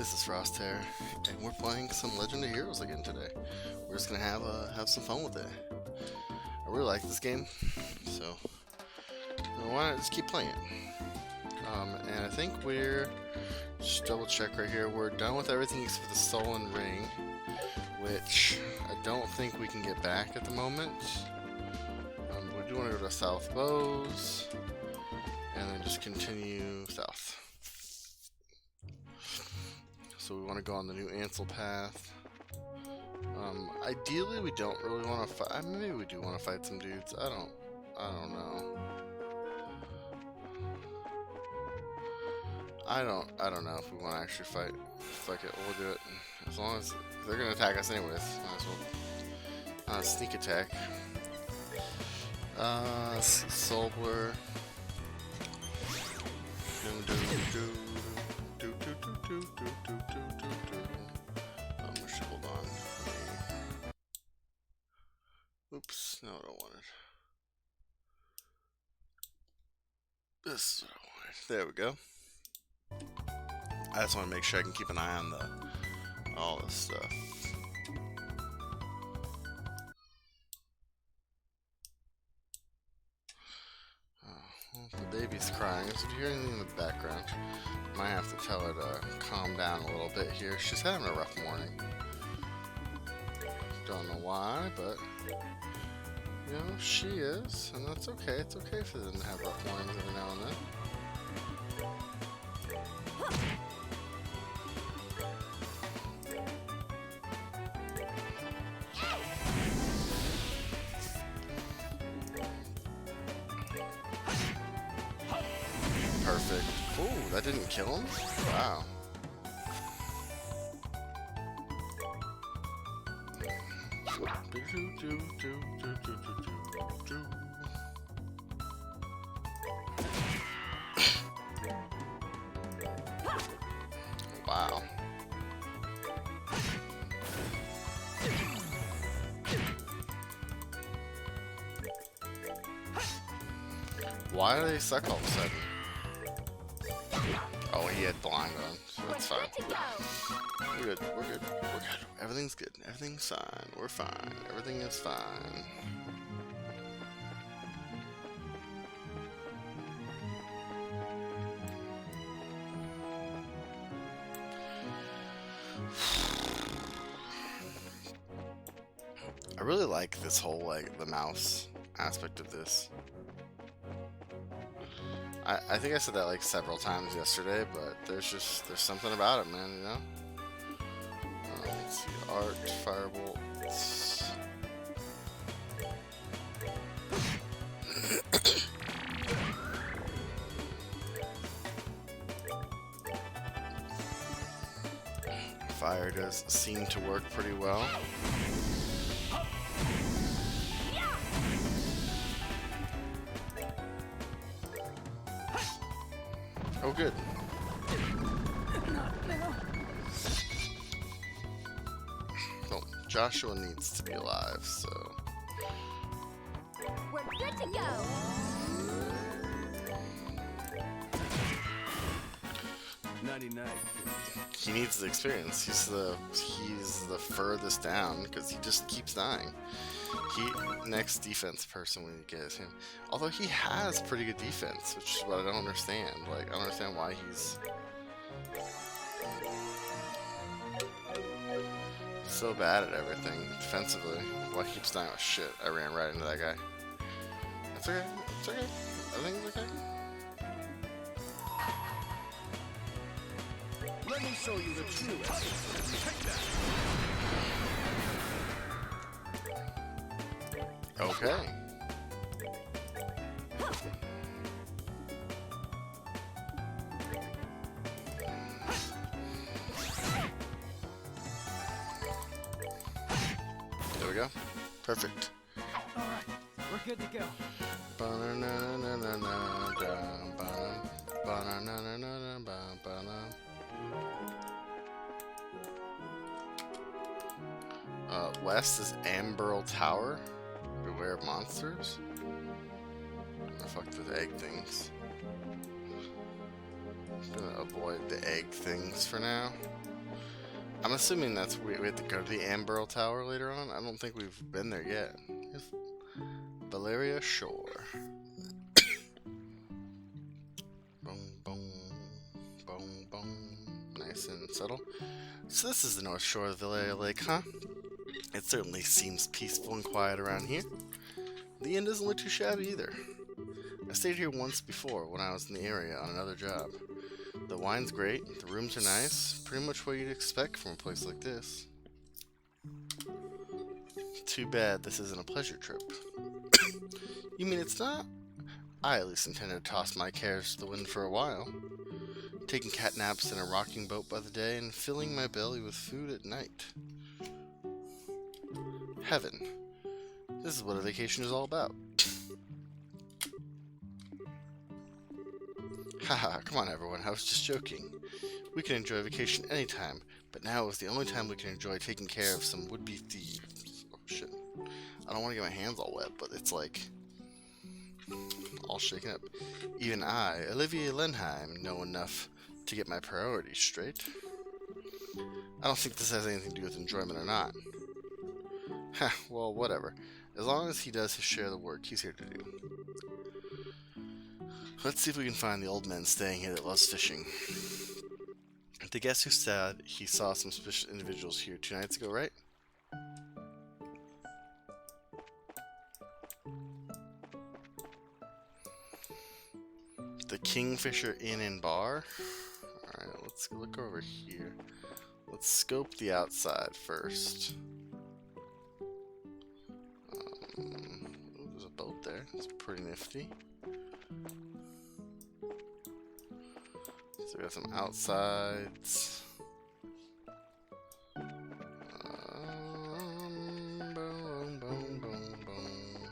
This is Frosthair, and we're playing some Legend of Heroes again today. We're just gonna have some fun with it. I really like this game, so why not just keep playing it? And I think we're just double check right here. We're done with everything except for the Stolen Ring, which I don't think we can get back at the moment. We do want to go to South Bows, and then just continue south. So we want to go on the new Ansel path. Ideally, we don't really want to fight. Maybe we do want to fight some dudes. I don't know. I don't know if we want to actually fight. Fuck it, we'll do it. As long as they're gonna attack us anyways, might as well. Sneak attack. Soul Blur. Hold on. Oops, no, I don't want it. This is what I wanted. There we go. I just want to make sure I can keep an eye on all this stuff. Well, the baby's crying. If you hear anything in the background, I might have to tell her to calm down a little bit here. She's having a rough morning. Don't know why, but you know, she is, and that's okay. It's okay for them to have rough mornings every now and then. Perfect. Ooh, that didn't kill him? Wow. Wow. Why do they suck all of a sudden? Oh, he had blind on, so that's fine. We're good, we're good, we're good. Everything's good, everything's fine, we're fine, everything is fine. I really like this whole, like, the mouse aspect of this. I think I said that like several times yesterday, but there's something about it, man, you know? Let's see, art, firebolts. Fire does seem to work pretty well. Oh, good. Well, Joshua needs to be alive, so... We're good to go! He needs the experience. He's the furthest down, because he just keeps dying. Next defense person when you get him. Although he has pretty good defense, which is what I don't understand. Like, I don't understand why he's so bad at everything defensively. Why he keeps dying? Oh shit, I ran right into that guy. That's okay, it's okay. Everything's okay. Let me show you the true essence. Take that. Okay. There we go. Perfect. All right, we're good to go. West is Amberl Tower. Beware of monsters. Fuck the egg things. I'm gonna avoid the egg things for now. I'm assuming that's we have to go to the Amberl Tower later on. I don't think we've been there yet. Here's Valeria Shore. Boom, boom, boom, boom. Nice and subtle. So this is the north shore of Valeria Lake, huh? It certainly seems peaceful and quiet around here. The inn doesn't look too shabby either. I stayed here once before when I was in the area on another job. The wine's great, the rooms are nice, pretty much what you'd expect from a place like this. Too bad this isn't a pleasure trip. You mean it's not? I at least intended to toss my cares to the wind for a while. Taking cat naps in a rocking boat by the day and filling my belly with food at night. Heaven. This is what a vacation is all about. Haha, come on everyone, I was just joking. We can enjoy vacation anytime, but now is the only time we can enjoy taking care of some would-be thieves. Oh shit. I don't want to get my hands all wet, but it's like all shaken up. Even I, Olivier Lenheim, know enough to get my priorities straight. I don't think this has anything to do with enjoyment or not. Heh, well, whatever. As long as he does his share of the work he's here to do. Let's see if we can find the old man staying here that loves fishing. The guest who said he saw some suspicious individuals here 2 nights ago, right? The Kingfisher Inn and Bar? Alright, let's look over here. Let's scope the outside first. Ooh, there's a boat there. It's pretty nifty. So we got some outsides. Boom, boom, boom, boom.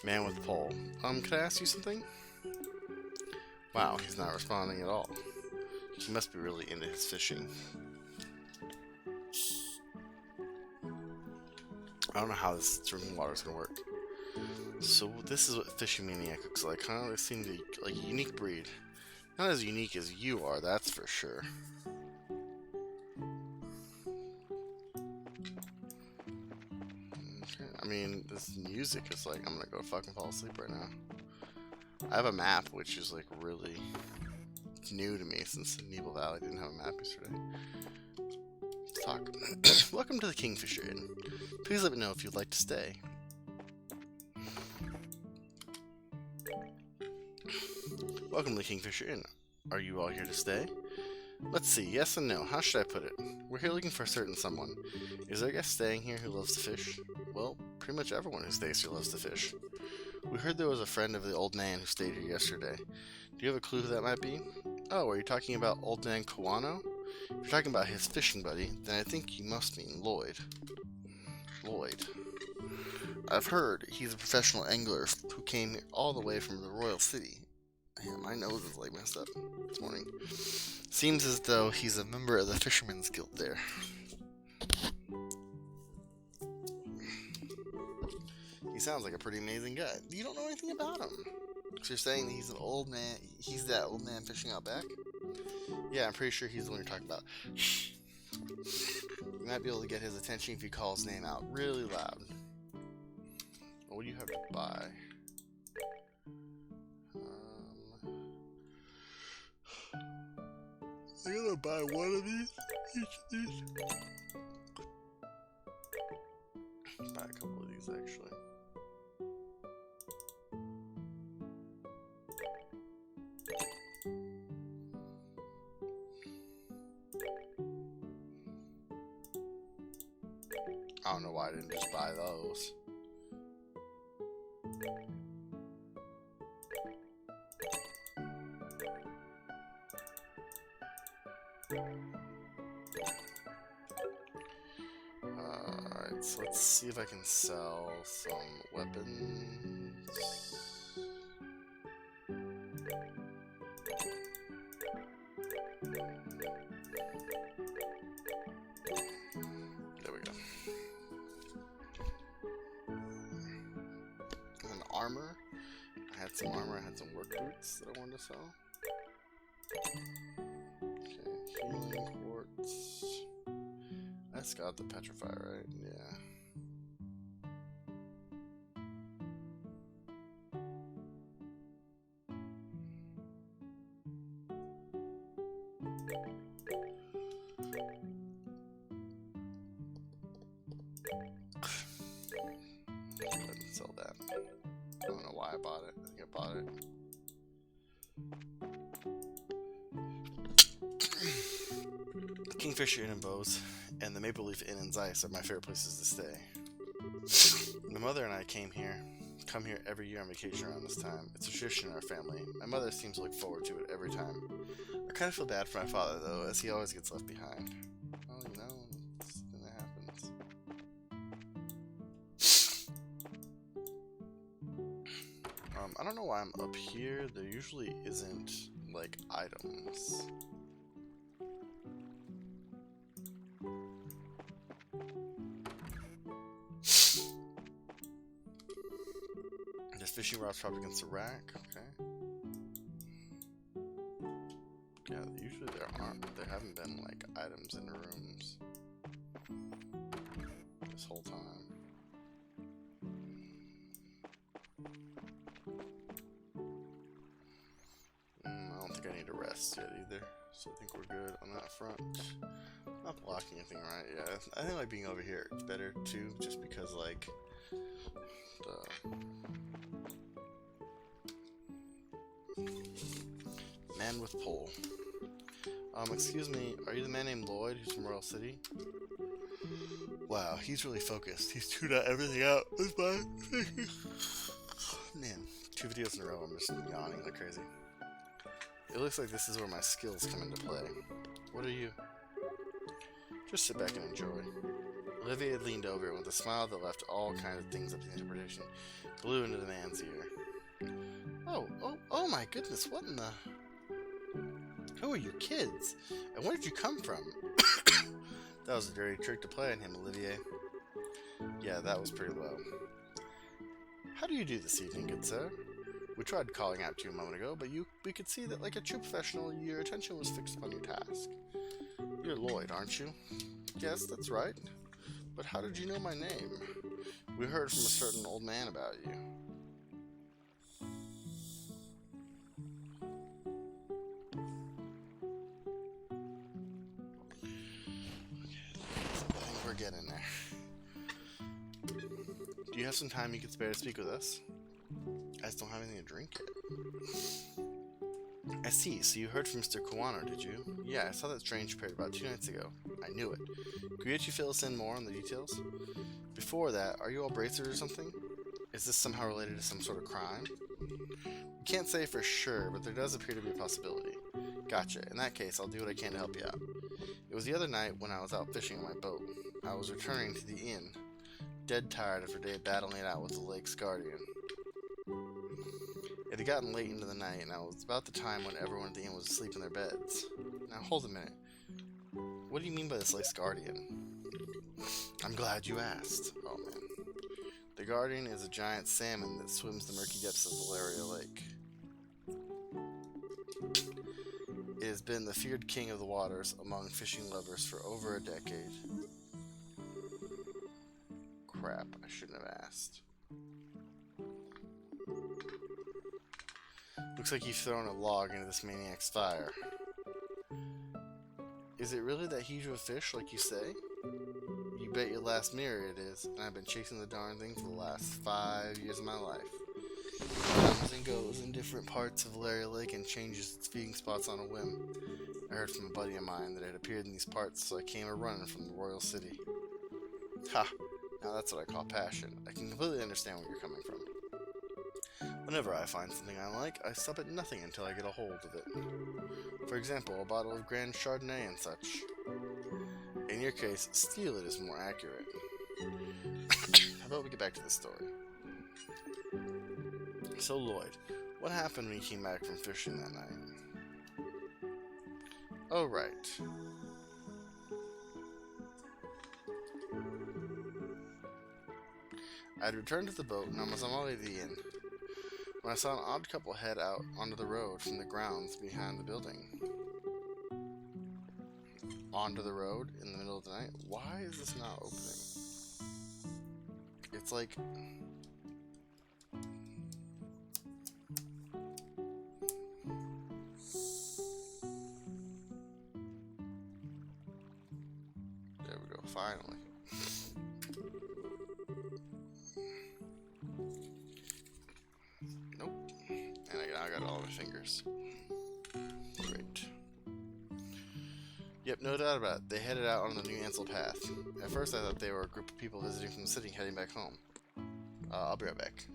Man with pole. Can I ask you something? Wow, he's not responding at all. He must be really into his fishing. I don't know how this drinking water is gonna work. So this is what Fishing Maniac looks like, huh? They seem to be like a unique breed. Not as unique as you are, that's for sure. Okay. I mean, this music is like, I'm gonna go fucking fall asleep right now. I have a map, which is like really new to me since Nebel Valley didn't have a map yesterday. Let's talk. Welcome to the Kingfisher Inn. Please let me know if you'd like to stay. Welcome to the Kingfisher Inn. Are you all here to stay? Let's see, yes and no. How should I put it? We're here looking for a certain someone. Is there a guest staying here who loves to fish? Well, pretty much everyone who stays here loves to fish. We heard there was a friend of the old man who stayed here yesterday. Do you have a clue who that might be? Oh, are you talking about old man Kawano? If you're talking about his fishing buddy, then I think you must mean Lloyd. Lloyd. I've heard he's a professional angler who came all the way from the Royal City. Yeah, my nose is like messed up this morning. Seems as though he's a member of the Fisherman's Guild there. He sounds like a pretty amazing guy. You don't know anything about him. So you're saying that he's an old man, he's that old man fishing out back? Yeah, I'm pretty sure he's the one you're talking about. You might be able to get his attention if you call his name out really loud. What do you have to buy? I'm gonna buy one of these. Each of these. Buy a couple of these actually. I don't know why I didn't just buy those. Alright, so let's see if I can sell some weapons. There we go. And armor. I had some armor, I had some work boots that I wanted to sell. Okay, healing quartz. That's got the petrify, right? Yeah. Go ahead and sell that. I don't know why I bought it. I think I bought it. Kingfisher Inn and Bows and the Maple Leaf Inn and Zeiss are my favorite places to stay. My mother and I come here every year on vacation around this time. It's a tradition in our family. My mother seems to look forward to it every time. I kind of feel bad for my father though, as he always gets left behind. Well, you know, that happens. I don't know why I'm up here. There usually isn't like items. There's fishing rods propped against the rack. Okay. Yeah, usually there haven't been like items in the rooms this whole time. I don't think I need to rest yet either, so I think we're good on that front. Not blocking anything, right? Yeah, I think like being over here is better too, just because like the man with pole. Excuse me, are you the man named Lloyd who's from Royal City? Wow, he's really focused. He's tuned out everything out. That's fine. Man, 2 videos in a row, I'm just yawning like crazy. It looks like this is where my skills come into play. What are you? Just sit back and enjoy. Olivier leaned over with a smile that left all kinds of things up to interpretation. Blew into the man's ear. Oh my goodness, what in the... Who are you kids? And where did you come from? That was a dirty trick to play on him, Olivier. Yeah, that was pretty low. How do you do this evening, good sir? We tried calling out to you a moment ago, but we could see that like a true professional, your attention was fixed upon your task. You're Lloyd, aren't you? Yes, that's right. But how did you know my name? We heard from a certain old man about you. We're getting there. Do you have some time you could spare to speak with us? I just don't have anything to drink yet. I see, so you heard from Mr. Kawano, did you? Yeah, I saw that strange parrot about 2 nights ago. I knew it. Could you fill us in more on the details? Before that, are you all bracers or something? Is this somehow related to some sort of crime? We can't say for sure, but there does appear to be a possibility. Gotcha. In that case, I'll do what I can to help you out. It was the other night when I was out fishing on my boat. I was returning to the inn, dead tired after a day of battling it out with the lake's guardian. It had gotten late into the night, and it was about the time when everyone at the inn was asleep in their beds. Now, hold a minute. What do you mean by this lake's guardian? I'm glad you asked. Oh, man. The guardian is a giant salmon that swims the murky depths of Valeria Lake. It has been the feared king of the waters among fishing lovers for over a decade. Crap, I shouldn't have asked. Looks like you've thrown a log into this maniac's fire. Is it really that huge of a fish, like you say? You bet your last mirror it is, and I've been chasing the darn thing for the last 5 years of my life. It comes and goes in different parts of Valeria Lake and changes its feeding spots on a whim. I heard from a buddy of mine that it appeared in these parts, so I came a-running from the Royal City. Ha! Now that's what I call passion. I can completely understand where you're coming from. Whenever I find something I like, I stop at nothing until I get a hold of it. For example, a bottle of Grand Chardonnay and such. In your case, steal it is more accurate. How about we get back to the story? So Lloyd, what happened when you came back from fishing that night? Oh, right. I had returned to the boat and I was on my way to the inn. When when I saw an odd couple head out onto the road from the grounds behind the building. Onto the road in the middle of the night? Why is this not opening? It's like... There we go, finally. Nope. And I got all my fingers. Great. Yep, no doubt about it. They headed out on the new Ansel path. At first I thought they were a group of people visiting from the city heading back home. I'll be right back.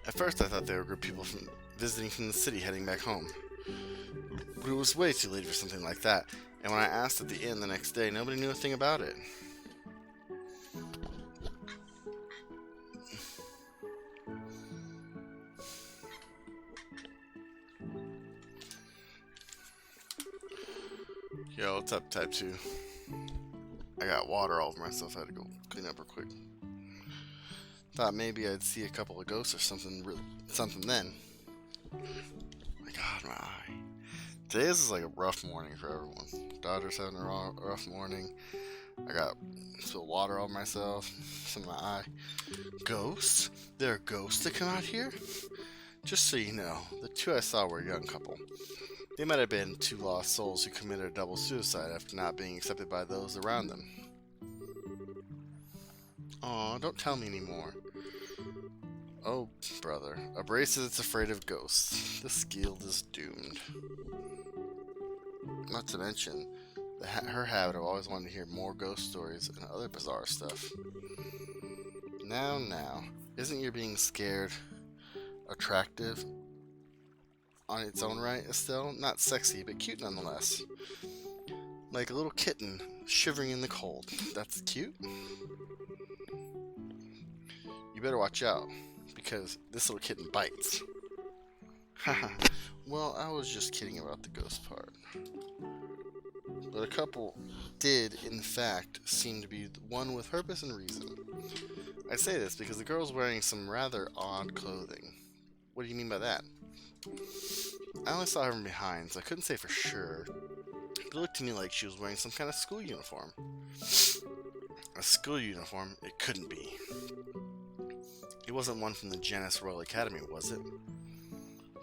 At first I thought they were a group of people from visiting from the city heading back home. But it was way too late for something like that, and when I asked at the inn the next day, nobody knew a thing about it. Yo, what's up, Type 2? I got water all over myself. I had to go clean up real quick. Thought maybe I'd see a couple of ghosts or something then. My God, my eye. Today is like a rough morning for everyone. Daughter's having a rough morning. I got spilled water all over myself. Some in my eye. Ghosts? There are ghosts that come out here? Just so you know, the two I saw were a young couple. They might have been two lost souls who committed a double suicide after not being accepted by those around them. Aw, don't tell me anymore. Oh, brother. A brace that's afraid of ghosts. This guild is doomed. Not to mention, her habit of always wanting to hear more ghost stories and other bizarre stuff. Now, isn't your being scared attractive on its own right, Estelle? Not sexy, but cute nonetheless. Like a little kitten shivering in the cold. That's cute. You better watch out, because this little kitten bites. Haha. Well, I was just kidding about the ghost part. But a couple did, in fact, seem to be one with purpose and reason. I say this because the girl's wearing some rather odd clothing. What do you mean by that? I only saw her from behind, so I couldn't say for sure. It looked to me like she was wearing some kind of school uniform. A school uniform? It couldn't be. It wasn't one from the Janus Royal Academy, was it?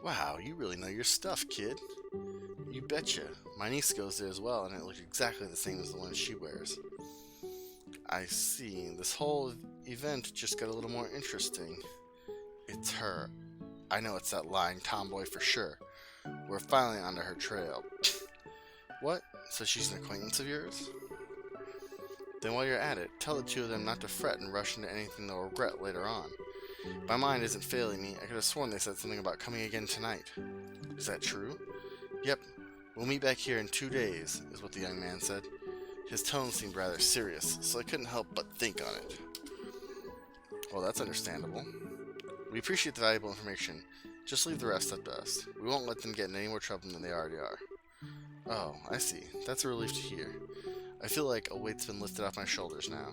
Wow, you really know your stuff, kid. You betcha. My niece goes there as well, and it looked exactly the same as the one she wears. I see. This whole event just got a little more interesting. It's her. I know it's that lying tomboy for sure. We're finally onto her trail. What? So she's an acquaintance of yours? Then while you're at it, tell the two of them not to fret and rush into anything they'll regret later on. My mind isn't failing me. I could have sworn they said something about coming again tonight. Is that true? Yep. We'll meet back here in 2 days, is what the young man said. His tone seemed rather serious, so I couldn't help but think on it. Well, that's understandable. We appreciate the valuable information. Just leave the rest up to us. We won't let them get in any more trouble than they already are. Oh, I see. That's a relief to hear. I feel like a weight's been lifted off my shoulders now.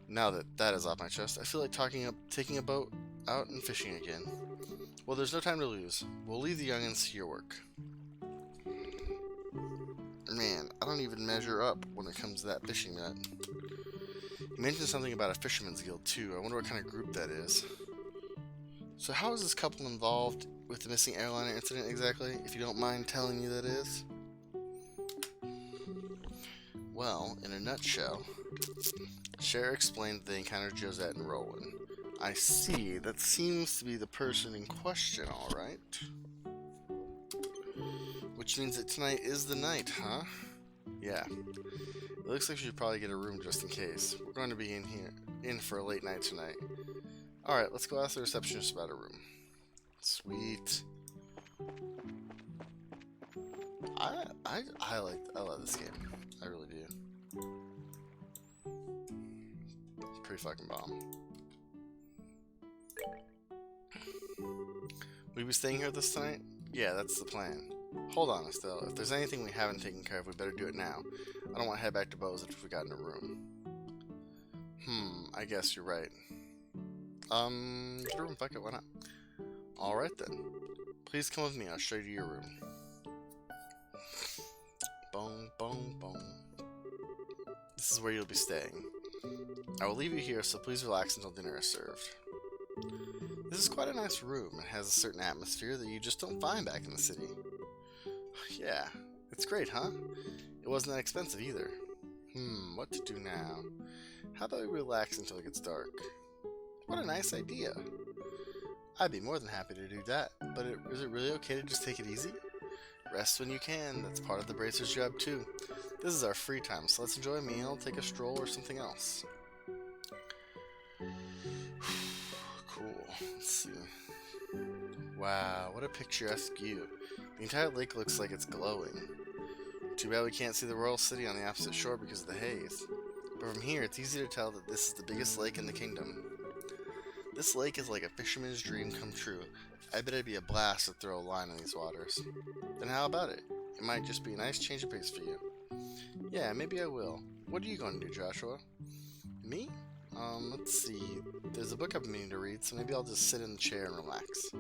Now that that is off my chest, I feel like taking a boat out and fishing again. Well, there's no time to lose. We'll leave the youngins to your work. Man, I don't even measure up when it comes to that fishing net. You mentioned something about a fisherman's guild too. I wonder what kind of group that is. So how is this couple involved with the missing airliner incident exactly, if you don't mind telling me that is? Well, in a nutshell, Cher explained that they encountered Josette and Roland. I see. That seems to be the person in question, alright. Which means that tonight is the night, huh? Yeah. It looks like we should probably get a room just in case. We're going to be in for a late night tonight. Alright, let's go ask the receptionist about a room. Sweet. I love this game. I really do. Pretty fucking bomb. Will you be staying here this night? Yeah, that's the plan. Hold on, Estelle. If there's anything we haven't taken care of, we better do it now. I don't want to head back to Bo's if we got in a room. I guess you're right. Get a room, fuck it, why not? Alright then. Please come with me, I'll show you your room. Boom, boom, boom. This is where you'll be staying. I will leave you here, so please relax until dinner is served. This is quite a nice room. It has a certain atmosphere that you just don't find back in the city. Yeah, it's great, huh? It wasn't that expensive either. What to do now? How about we relax until it gets dark? What a nice idea. I'd be more than happy to do that, but is it really okay to just take it easy? Rest when you can. That's part of the bracer's job too. This is our free time, so let's enjoy a meal, take a stroll, or something else. Cool. Let's see. Wow, what a picturesque view. The entire lake looks like it's glowing. Too bad we can't see the royal city on the opposite shore because of the haze. But from here, it's easy to tell that this is the biggest lake in the kingdom. This lake is like a fisherman's dream come true. I bet it'd be a blast to throw a line in these waters. Then how about it? It might just be a nice change of pace for you. Yeah, maybe I will. What are you going to do, Joshua? Me? Let's see. There's a book I've been meaning to read, so maybe I'll just sit in the chair and relax.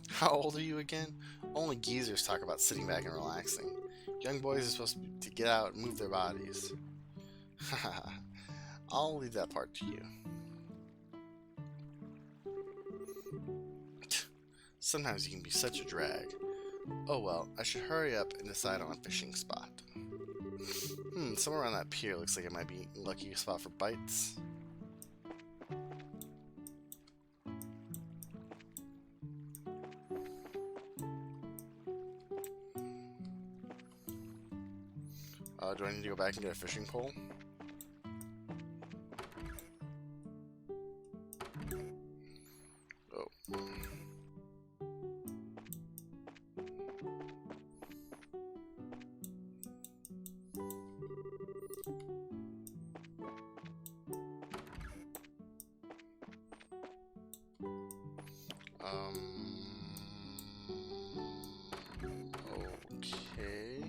How old are you again? Only geezers talk about sitting back and relaxing. Young boys are supposed to get out and move their bodies. Haha. I'll leave that part to you. Sometimes you can be such a drag. Oh well, I should hurry up and decide on a fishing spot. Somewhere around that pier looks like it might be a lucky spot for bites. Do I need to go back and get a fishing pole? Oh. Okay.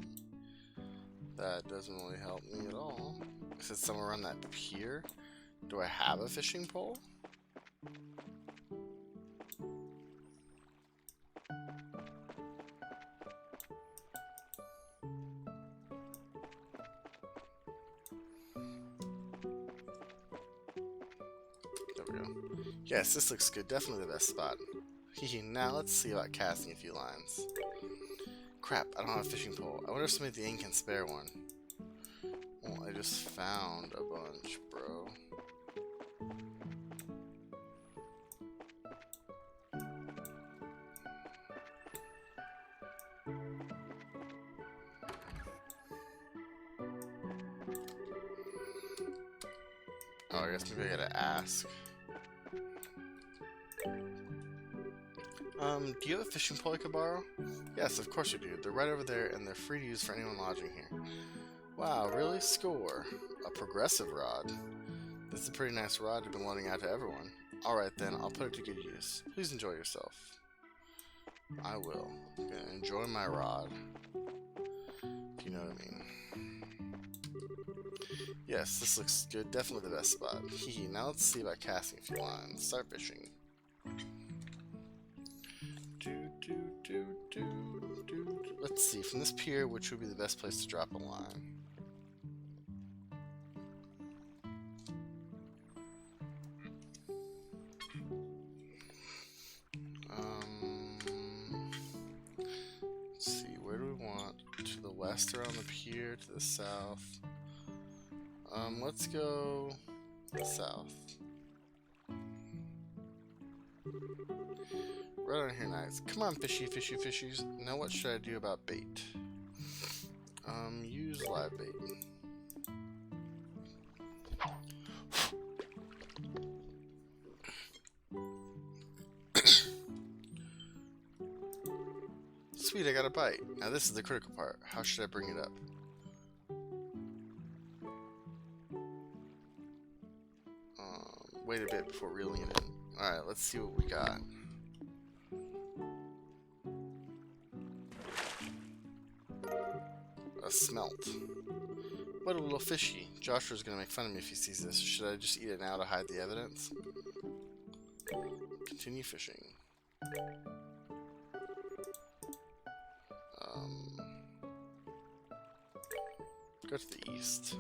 That doesn't really help me at all. Is it somewhere around that pier? Do I have a fishing pole? There we go. Yes, this looks good. Definitely the best spot. Now let's see about casting a few lines. Crap, I don't have a fishing pole. I wonder if somebody at the inn can spare one. Well, I just found a bunch, bro. Oh, I guess maybe I gotta ask. Do you have a fishing pole I could borrow? Yes, of course you do. They're right over there, and they're free to use for anyone lodging here. Wow, really? Score. A progressive rod. This is a pretty nice rod I've been loaning out to everyone. Alright then, I'll put it to good use. Please enjoy yourself. I will. I'm gonna enjoy my rod. You know what I mean? Yes, this looks good. Definitely the best spot. Hehe, now let's see about casting a few lines. Start fishing. Let's see, from this pier, which would be the best place to drop a line? Let's see, where do we want? To the west around the pier, to the south. Let's go south. Right on here, nice. Come on, fishy, fishy, fishies. Now what should I do about bait? Use live bait. Sweet, I got a bite. Now this is the critical part. How should I bring it up? Wait a bit before reeling it in. Alright, let's see what we got. A smelt. What a little fishy. Joshua's gonna make fun of me if he sees this. Should I just eat it now to hide the evidence? Continue fishing. Go to the east.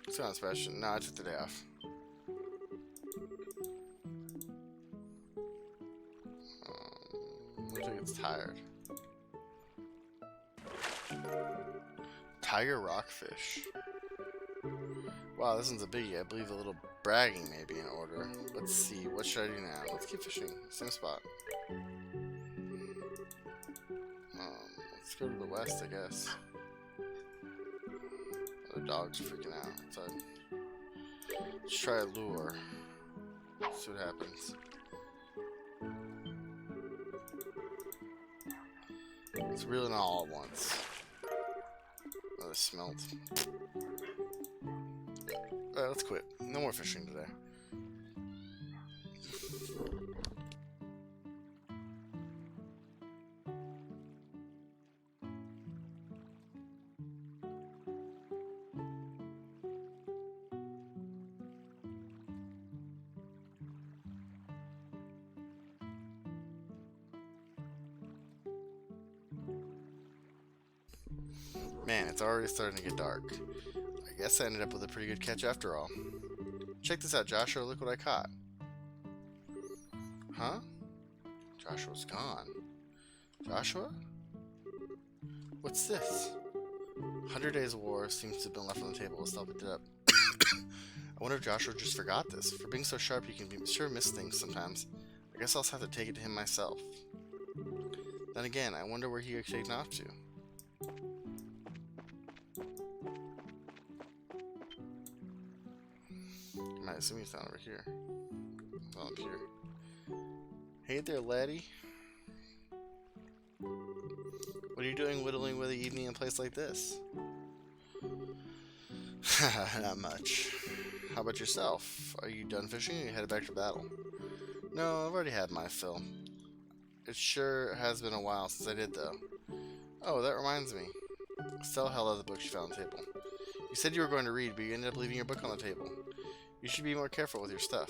Let's go on Sebastian. No, I took the day off. Looks like it's tired. Tiger rockfish. Wow, this one's a biggie. I believe a little bragging may be in order. Let's see. What should I do now? Let's keep fishing. Same spot. Let's go to the west, I guess. The dog's freaking out outside. Let's try a lure. See what happens. It's reeling all at once. Another smelt. Alright, let's quit. No more fishing today. Man, it's already starting to get dark. I guess I ended up with a pretty good catch after all. Check this out, Joshua. Look what I caught. Huh? Joshua's gone. Joshua? What's this? 100 Days of War seems to have been left on the table. Estelle picked it up. I wonder if Joshua just forgot this. For being so sharp, you can be sure miss things sometimes. I guess I'll just have to take it to him myself. Then again, I wonder where he got taken off to. I assume he's down over here. Oh, up here. Hey there, laddie. What are you doing whittling with the evening in a place like this? Not much. How about yourself? Are you done fishing or are you headed back to battle? No, I've already had my fill. It sure has been a while since I did, though. Oh, that reminds me. Estelle held out the book she found on the table. You said you were going to read, but you ended up leaving your book on the table. You should be more careful with your stuff.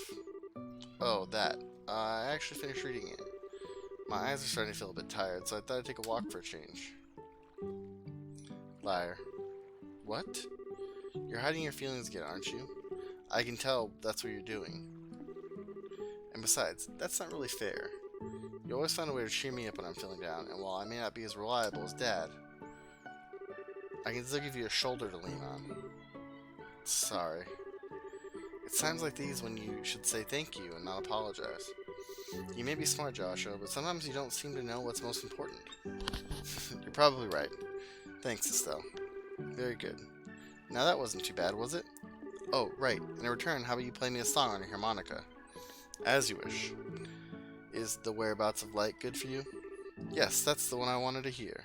Oh, that. I actually finished reading it. My eyes are starting to feel a bit tired, so I thought I'd take a walk for a change. Liar. What? You're hiding your feelings again, aren't you? I can tell that's what you're doing. And besides, that's not really fair. You always find a way to cheer me up when I'm feeling down, and while I may not be as reliable as Dad, I can still give you a shoulder to lean on. Sorry. It's times like these when you should say thank you and not apologize. You may be smart, Joshua, but sometimes you don't seem to know what's most important. You're probably right. Thanks, Estelle. Very good. Now that wasn't too bad, was it? Oh, right. In return, how about you play me a song on your harmonica? As you wish. Is The Whereabouts of Light good for you? Yes, that's the one I wanted to hear.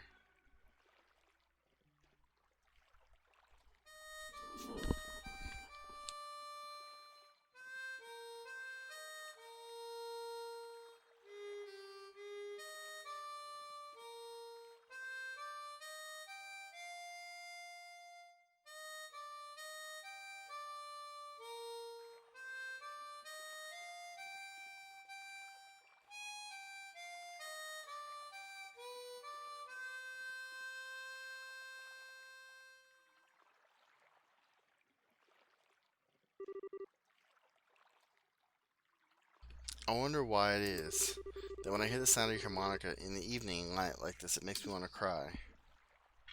I wonder why it is that when I hear the sound of your harmonica in the evening light like this, it makes me want to cry.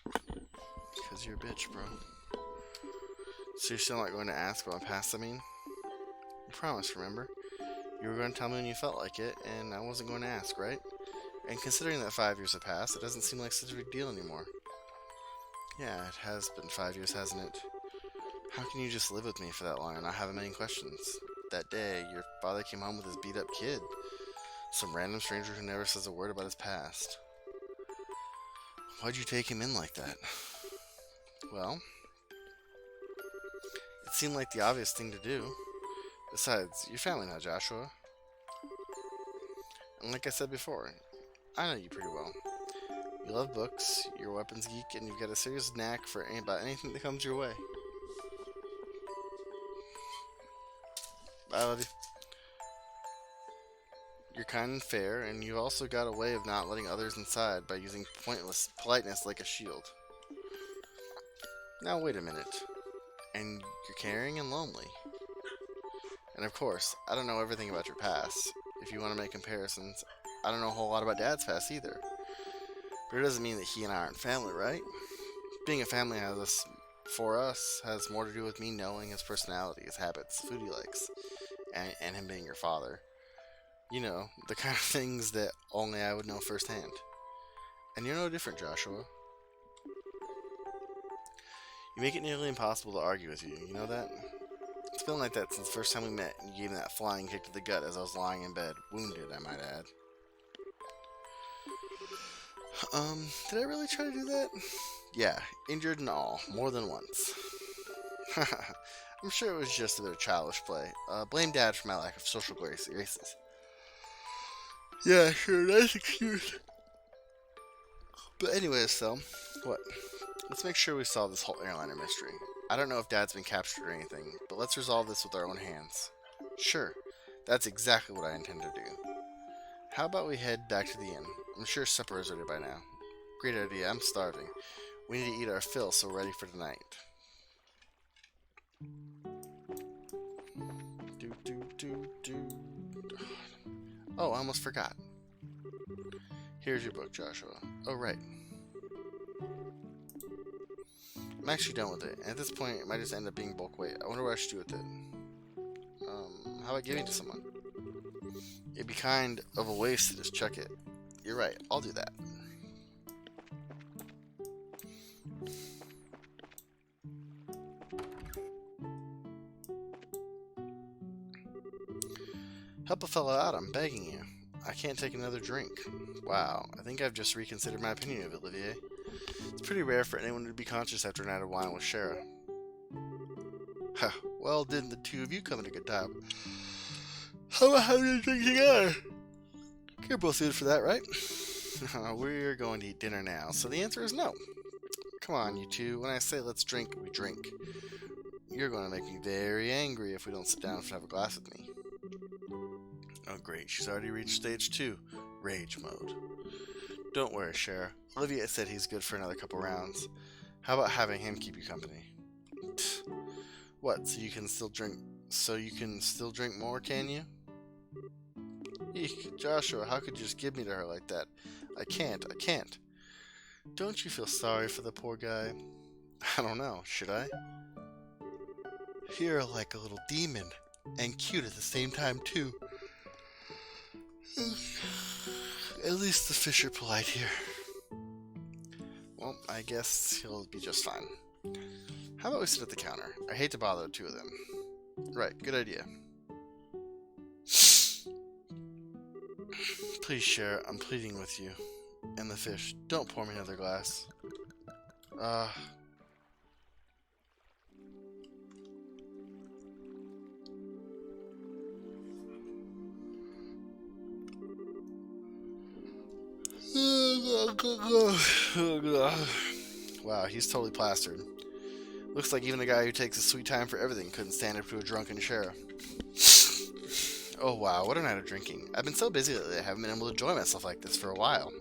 Because you're a bitch, bro. So you're still not going to ask about my past, I mean? You promised, remember? You were going to tell me when you felt like it, and I wasn't going to ask, right? And considering that 5 years have passed, it doesn't seem like such a big deal anymore. Yeah, it has been 5 years, hasn't it? How can you just live with me for that long and not have a million questions? That day, your father came home with his beat-up kid. Some random stranger who never says a word about his past. Why'd you take him in like that? Well, it seemed like the obvious thing to do. Besides, you're family now, Joshua. And like I said before, I know you pretty well. You love books, you're a weapons geek, and you've got a serious knack for about anything that comes your way. I love you. You're kind and fair, and you've also got a way of not letting others inside by using pointless politeness like a shield. Now wait a minute. And you're caring and lonely. And of course, I don't know everything about your past. If you want to make comparisons, I don't know a whole lot about Dad's past either. But it doesn't mean that he and I aren't family, right? Being a family for us has more to do with me knowing his personality, his habits, the food he likes, and him being your father. You know, the kind of things that only I would know firsthand. And you're no different, Joshua. You make it nearly impossible to argue with you, you know that? It's been like that since the first time we met, and you gave me that flying kick to the gut as I was lying in bed, wounded, I might add. Did I really try to do that? Yeah, injured and all, more than once. I'm sure it was just a bit of childish play. Blame Dad for my lack of social graces. Yeah, sure, nice excuse. But anyways, though, what? Let's make sure we solve this whole airliner mystery. I don't know if Dad's been captured or anything, but let's resolve this with our own hands. Sure, that's exactly what I intend to do. How about we head back to the inn? I'm sure supper is ready by now. Great idea, I'm starving. We need to eat our fill so we're ready for tonight. Oh, I almost forgot. Here's your book, Joshua. Oh, right. I'm actually done with it, and at this point, it might just end up being bulk weight. I wonder what I should do with it. How about giving it to someone? It'd be kind of a waste to just chuck it. You're right, I'll do that. Help a fellow out, I'm begging you. I can't take another drink. Wow, I think I've just reconsidered my opinion of it, Olivier. It's pretty rare for anyone to be conscious after a night of wine with Shara. Huh, well, didn't the two of you come at a good time? How about having a drink together? You're both good for that, right? We're going to eat dinner now, so the answer is no. Come on, you two. When I say let's drink, we drink. You're going to make me very angry if we don't sit down and have a glass with me. Oh great, she's already reached stage 2, rage mode. Don't worry, Shara. Olivia said he's good for another couple rounds. How about having him keep you company? Pfft. What, so you can still drink more, can you? Eek, Joshua, how could you just give me to her like that? I can't. Don't you feel sorry for the poor guy? I don't know, should I? You're like a little demon, and cute at the same time, too. At least the fish are polite here. Well, I guess he'll be just fine. How about we sit at the counter? I hate to bother the two of them. Right, good idea. Please, Shara, I'm pleading with you. And the fish, don't pour me another glass. Wow, he's totally plastered. Looks like even a guy who takes his sweet time for everything couldn't stand up to a drunken Shara. Oh wow, what a night of drinking. I've been so busy lately I haven't been able to enjoy myself like this for a while.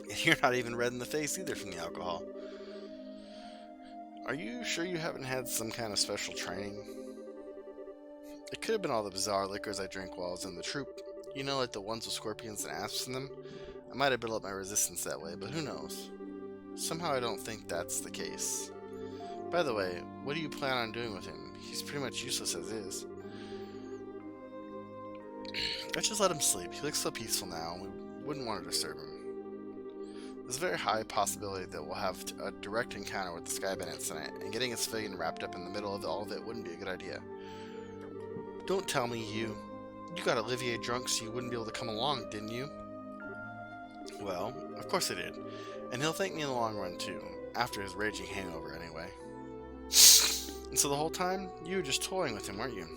And you're not even red in the face either from the alcohol. Are you sure you haven't had some kind of special training? It could have been all the bizarre liquors I drank while I was in the troop. You know, like the ones with scorpions and asps in them? I might have built up my resistance that way, but who knows? Somehow I don't think that's the case. By the way, what do you plan on doing with him? He's pretty much useless as is. Let's just let him sleep. He looks so peaceful now, and we wouldn't want to disturb him. There's a very high possibility that we'll have a direct encounter with the Sky Bandits tonight, and getting a civilian wrapped up in the middle of all of it wouldn't be a good idea. Don't tell me you got Olivier drunk so you wouldn't be able to come along, didn't you? Well, of course I did. And he'll thank me in the long run, too. After his raging hangover, anyway. And so the whole time, you were just toying with him, weren't you?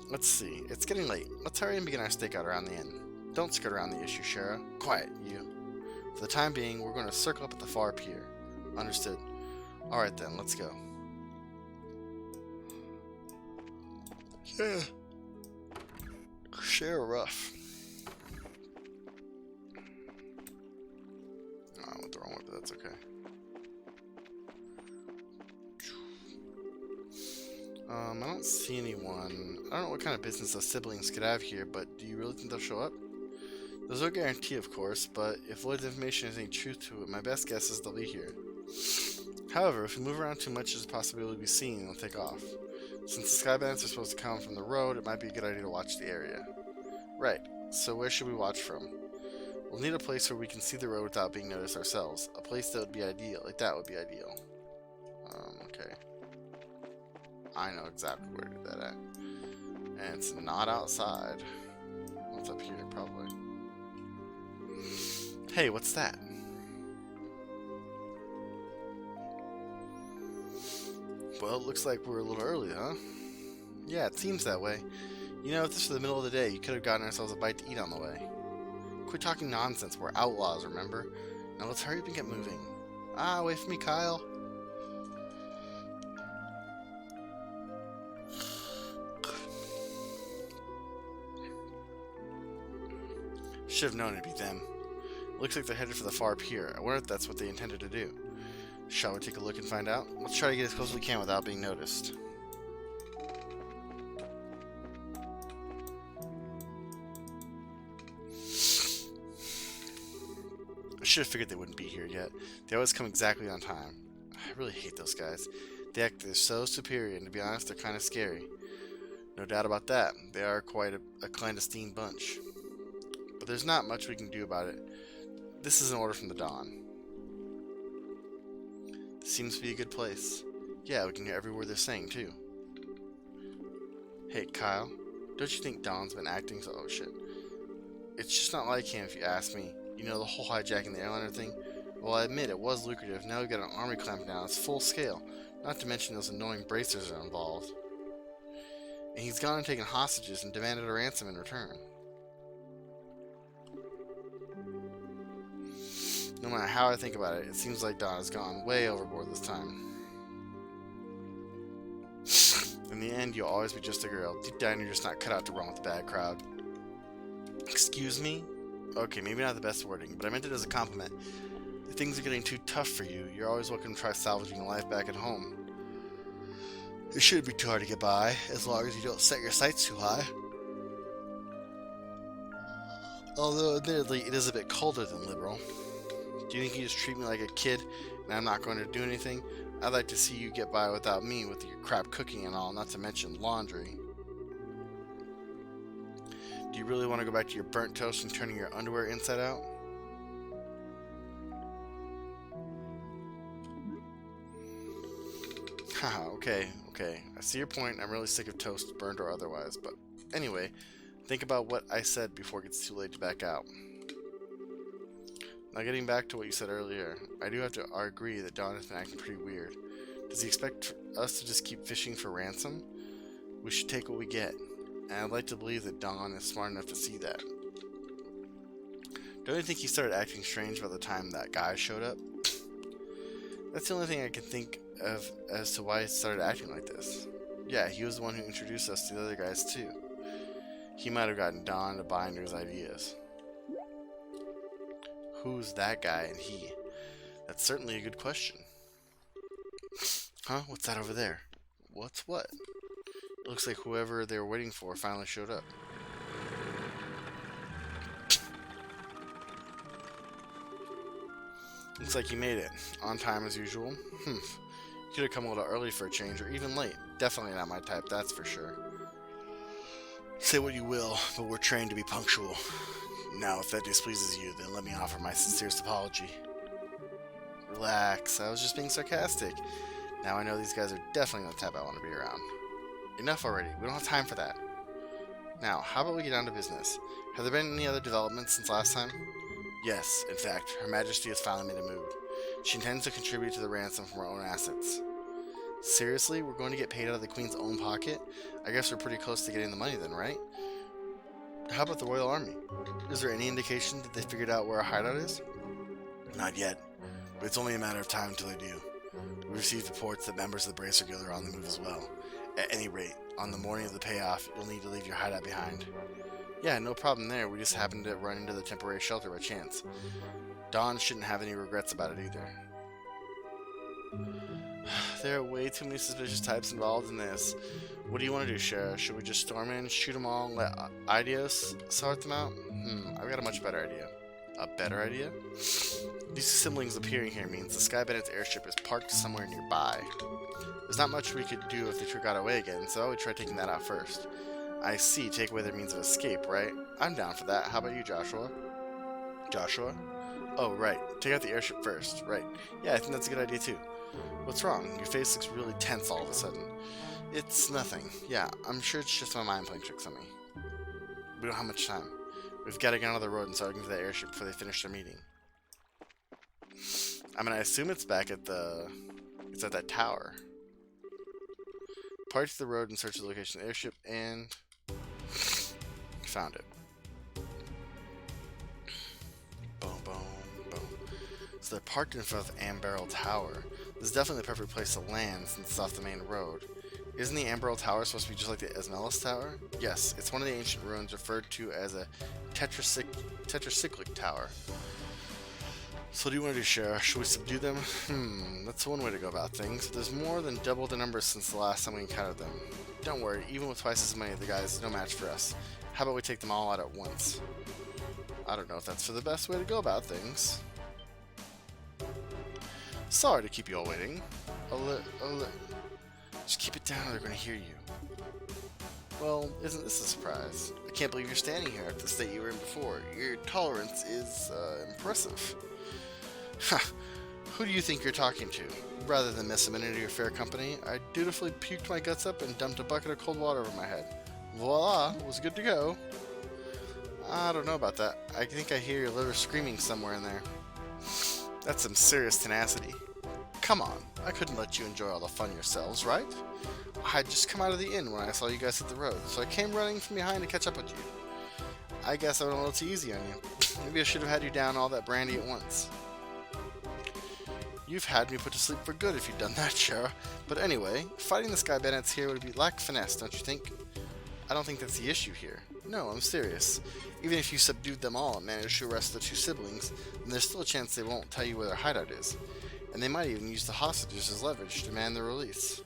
Let's see. It's getting late. Let's hurry and begin our stakeout around the inn. Don't skirt around the issue, Shara. Quiet, you. For the time being, we're going to circle up at the far pier. Understood. Alright then, let's go. Yeah. Shara rough. Oh, I went the wrong way, but that's okay. I don't see anyone. I don't know what kind of business those siblings could have here, but do you really think they'll show up? There's no guarantee, of course, but if Lloyd's information has any truth to it, my best guess is they'll be here. However, if we move around too much, there's a possibility we'll be seen and they'll take off. Since the Sky Bandits are supposed to come from the road, it might be a good idea to watch the area. Right, so where should we watch from? We'll need a place where we can see the road without being noticed ourselves. A place that would be ideal, like that would be ideal. Okay. I know exactly where to do that at. And it's not outside. What's up here, probably. Hey, what's that? Well, it looks like we're a little early, huh? Yeah, it seems that way. You know, if this was the middle of the day, you could have gotten ourselves a bite to eat on the way. Quit talking nonsense, we're outlaws, remember? Now let's hurry up and get moving. Ah, wait for me, Kyle. Should have known it'd be them. It looks like they're headed for the far pier. I wonder if that's what they intended to do. Shall we take a look and find out? Let's try to get as close as we can without being noticed. I should have figured they wouldn't be here yet. They always come exactly on time. I really hate those guys. They act they're so superior, and to be honest, they're kind of scary. No doubt about that. They are quite a clandestine bunch. But there's not much we can do about it. This is an order from the Dawn. This seems to be a good place. Yeah, we can hear every word they're saying, too. Hey, Kyle. Don't you think Dawn's been acting so... Oh, shit. It's just not like him, if you ask me. You know, the whole hijacking the airliner thing? Well, I admit, it was lucrative. Now we've got an army clamping down. It's full scale. Not to mention those annoying bracers are involved. And he's gone and taken hostages and demanded a ransom in return. No matter how I think about it, it seems like Dawn has gone way overboard this time. In the end, you'll always be just a girl. Deep down, you're just not cut out to run with the bad crowd. Excuse me? Okay, maybe not the best wording, but I meant it as a compliment. If things are getting too tough for you, you're always welcome to try salvaging a life back at home. It shouldn't be too hard to get by, as long as you don't set your sights too high. Although, admittedly, it is a bit colder than liberal. Do you think you just treat me like a kid, and I'm not going to do anything? I'd like to see you get by without me with your crap cooking and all, not to mention laundry. Do you really want to go back to your burnt toast and turning your underwear inside out? Haha, okay. I see your point. I'm really sick of toast, burnt or otherwise, but anyway, think about what I said before it gets too late to back out. Now getting back to what you said earlier, I do have to agree that Don has been acting pretty weird. Does he expect us to just keep fishing for ransom? We should take what we get, and I'd like to believe that Don is smart enough to see that. Don't you think he started acting strange by the time that guy showed up? That's the only thing I can think of as to why he started acting like this. Yeah, he was the one who introduced us to the other guys too. He might have gotten Don to buy into his ideas. Who's that guy and he? That's certainly a good question. Huh? What's that over there? What's what? Looks like whoever they were waiting for finally showed up. Looks like you made it. On time as usual. You could have come a little early for a change, or even late. Definitely not my type, that's for sure. Say what you will, but we're trained to be punctual. Now, if that displeases you, then let me offer my sincerest apology. Relax, I was just being sarcastic. Now I know these guys are definitely not the type I want to be around. Enough already, we don't have time for that. Now, how about we get down to business? Have there been any other developments since last time? Yes, in fact, Her Majesty has finally made a move. She intends to contribute to the ransom from her own assets. Seriously? We're going to get paid out of the Queen's own pocket? I guess we're pretty close to getting the money then, right? How about the Royal Army? Is there any indication that they figured out where our hideout is? Not yet, but it's only a matter of time until they do. We received reports that members of the Bracer Guild are on the move as well. At any rate, on the morning of the payoff, you'll need to leave your hideout behind. Yeah, no problem there. We just happened to run into the temporary shelter by chance. Dawn shouldn't have any regrets about it either. There are way too many suspicious types involved in this. What do you want to do, Shara? Should we just storm in, shoot them all, and let Hideout sort them out? I've got a much better idea. A better idea? These siblings appearing here means the Sky Bandit's airship is parked somewhere nearby. There's not much we could do if they got away again, so I would try taking that out first. I see, take away their means of escape, right? I'm down for that. How about you, Joshua? Joshua? Oh, right. Take out the airship first. Right. Yeah, I think that's a good idea, too. What's wrong? Your face looks really tense all of a sudden. It's nothing. Yeah, I'm sure it's just my mind playing tricks on me. We don't have much time. We've got to get on the road and start looking for that airship before they finish their meeting. I mean, I assume it's back at the... It's at that tower. Park to the road and search the location of the airship, and... Found it. Boom, boom, boom. So they're parked in front of Amberl Tower. This is definitely the perfect place to land since it's off the main road. Isn't the Amberl Tower supposed to be just like the Esmelis Tower? Yes, it's one of the ancient ruins referred to as a tetracyclic tower. So what do you want to do, Shara? Should we subdue them? That's one way to go about things. There's more than double the numbers since the last time we encountered them. Don't worry, even with twice as many of the guys, no match for us. How about we take them all out at once? I don't know if that's for the best way to go about things. Sorry to keep you all waiting. Just keep it down or they're going to hear you. Well, isn't this a surprise? I can't believe you're standing here at the state you were in before. Your tolerance is, impressive. Ha! Who do you think you're talking to? Rather than miss a minute of your fair company, I dutifully puked my guts up and dumped a bucket of cold water over my head. Voila! Was good to go. I don't know about that. I think I hear your liver screaming somewhere in there. That's some serious tenacity. Come on, I couldn't let you enjoy all the fun yourselves, right? I had just come out of the inn when I saw you guys hit the road, so I came running from behind to catch up with you. I guess I went a little too easy on you. Maybe I should have had you down all that brandy at once. You've had me put to sleep for good if you'd done that, Shara. But anyway, fighting the Sky Bandits here would be lack finesse, don't you think? I don't think that's the issue here. No, I'm serious. Even if you subdued them all and managed to arrest the two siblings, then there's still a chance they won't tell you where their hideout is. And they might even use the hostages as leverage to demand their release.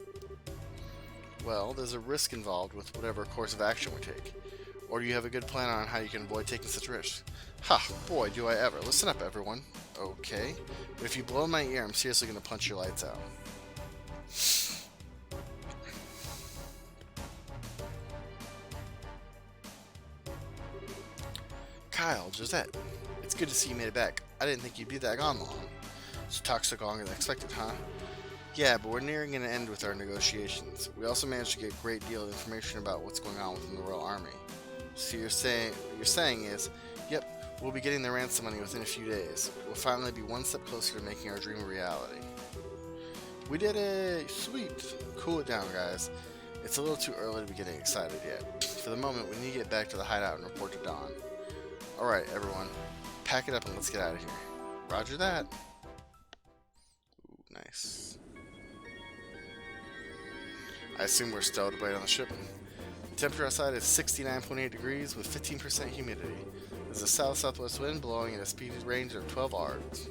Well, there's a risk involved with whatever course of action we take. Or do you have a good plan on how you can avoid taking such risks? Ha! Boy, do I ever. Listen up, everyone. Okay. But if you blow in my ear, I'm seriously going to punch your lights out. Kyle, Josette. It's good to see you made it back. I didn't think you'd be that gone long. It's took longer than expected, huh? Yeah, but we're nearing an end with our negotiations. We also managed to get a great deal of information about what's going on within the Royal Army. So what you're saying is, yep, we'll be getting the ransom money within a few days. We'll finally be one step closer to making our dream a reality. We did it! Sweet! Cool it down, guys. It's a little too early to be getting excited yet. For the moment, we need to get back to the hideout and report to Dawn. Alright, everyone. Pack it up and let's get out of here. Roger that. Ooh, nice. I assume we're still to wait on the ship. The temperature outside is 69.8 degrees with 15% humidity. There's a south-southwest wind blowing at a speed range of 12 arcs.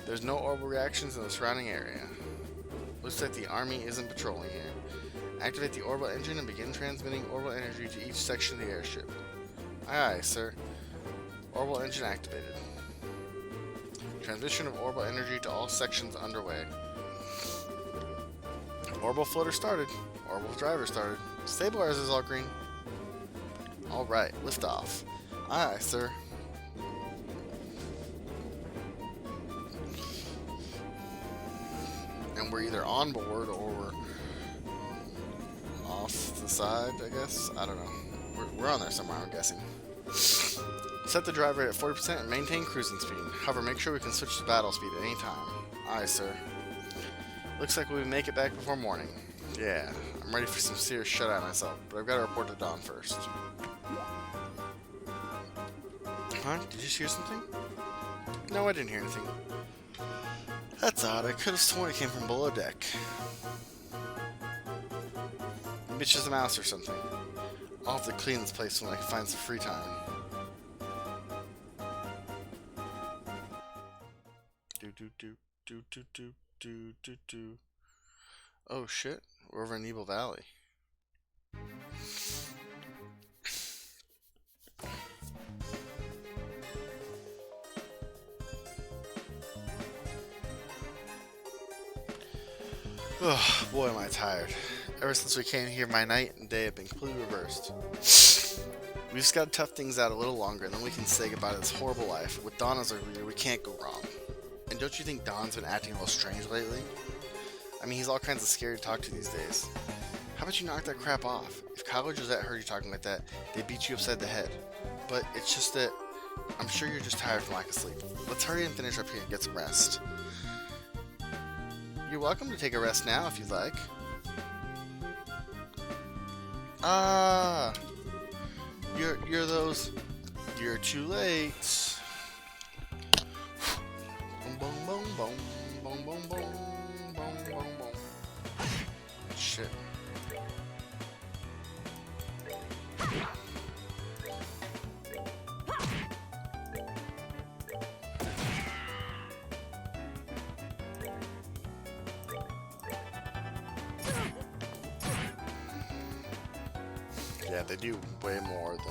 There's no orbital reactions in the surrounding area. Looks like the army isn't patrolling here. Activate the orbital engine and begin transmitting orbital energy to each section of the airship. Aye, aye, sir. Orbital engine activated. Transmission of orbital energy to all sections underway. Orbital floater started. Orbital driver started. Stabilizers all green. Alright, liftoff. Aye, aye, sir. And we're either on board or we're off to the side, I guess. I don't know. We're on there somewhere, I'm guessing. Set the drive rate at 40% and maintain cruising speed. However, make sure we can switch to battle speed at any time. Aye, sir. Looks like we make it back before morning. Yeah, I'm ready for some serious shut-eye myself, but I've got to report to Dawn first. Huh? Did you just hear something? No, I didn't hear anything. That's odd. I could have sworn it came from below deck. Maybe it's just a mouse or something. I'll have to clean this place when I can find some free time. Do. Oh shit, we're over in Evil Valley. Oh, boy am I tired. Ever since we came here, my night and day have been completely reversed. We just gotta tough things out a little longer, and then we can say goodbye to this horrible life. With Don as our leader, we can't go wrong. And don't you think Don's been acting a little strange lately? I mean, he's all kinds of scary to talk to these days. How about you knock that crap off? If Kyle or Josette heard you talking like that, they'd beat you upside the head. But it's just that I'm sure you're just tired from lack of sleep. Let's hurry and finish up here and get some rest. You're welcome to take a rest now if you'd like. Ah, you're those. You're too late. Boom, boom, boom, boom, boom, boom, boom, boom, boom. Shit. Yeah, they do way more than...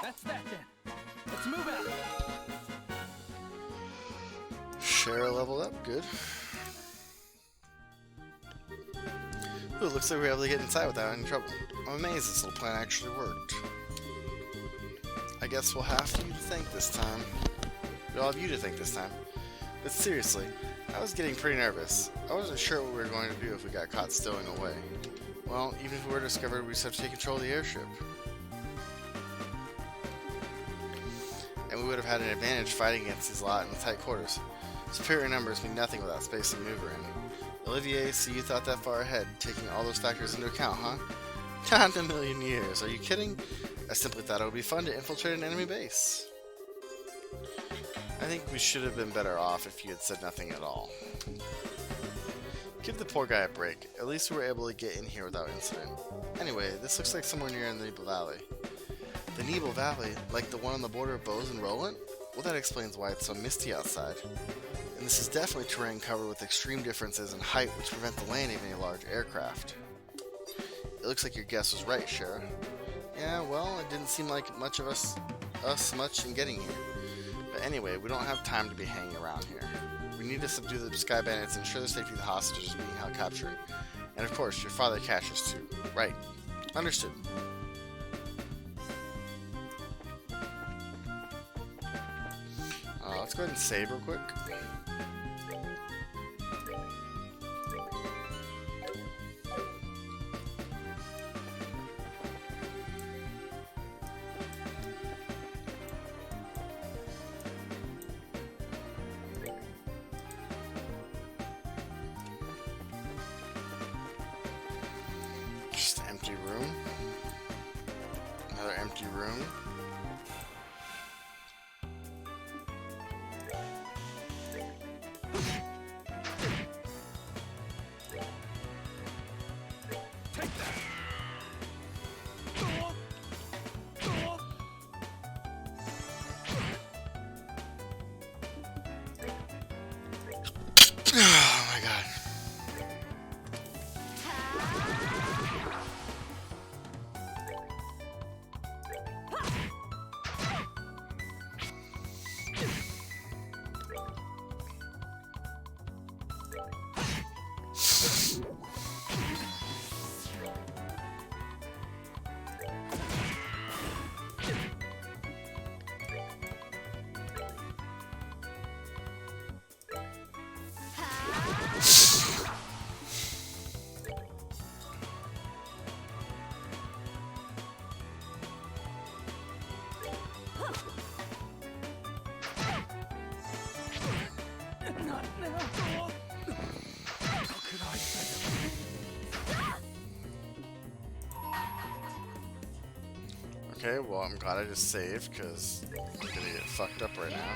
That's that then. Let's move out. Share leveled up, good. Ooh, looks like we were able to get inside without any trouble. I'm amazed this little plan actually worked. I guess we'll have you to thank this time. We'll have you to thank this time. But seriously, I was getting pretty nervous. I wasn't sure what we were going to do if we got caught stowing away. Well, even if we were discovered, we just have to take control of the airship. And we would have had an advantage fighting against these lot in the tight quarters. Superior numbers mean nothing without space to maneuver in. Olivier, see you thought that far ahead, taking all those factors into account, huh? Not in a million years. Are you kidding? I simply thought it would be fun to infiltrate an enemy base. I think we should have been better off if you had said nothing at all. Give the poor guy a break. At least we were able to get in here without incident. Anyway, this looks like somewhere near the Nebel Valley. The Nebel Valley? Like the one on the border of Bose and Roland? Well, that explains why it's so misty outside. And this is definitely terrain covered with extreme differences in height which prevent the landing of any large aircraft. It looks like your guess was right, Shara. Yeah, well, it didn't seem like much of us much in getting here. But anyway, we don't have time to be hanging around here. We need to subdue the Sky Bandits and ensure the safety of the hostages being held captured. And of course, your father Cassius too. Right. Understood. Let's go ahead and save real quick. Just an empty room. Another empty room. Okay, well, I'm glad I just saved, because I'm gonna get fucked up right now.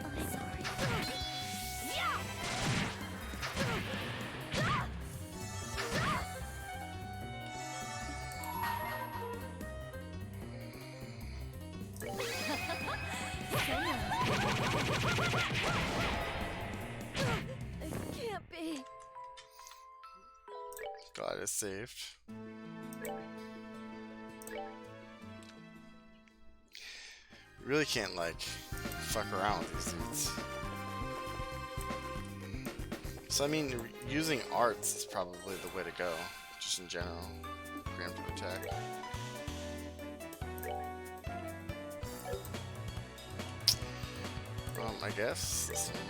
I'm sorry. It can't be. Glad I saved. You really can't, like, fuck around with these dudes. So, I mean, using arts is probably the way to go, just in general. Preemptive attack. I guess this one.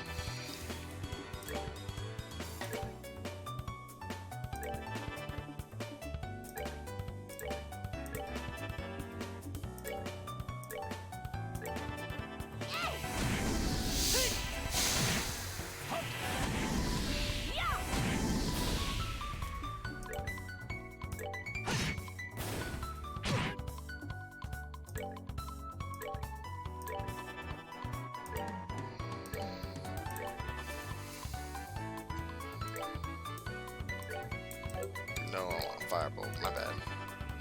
No, I want firebolt. My bad.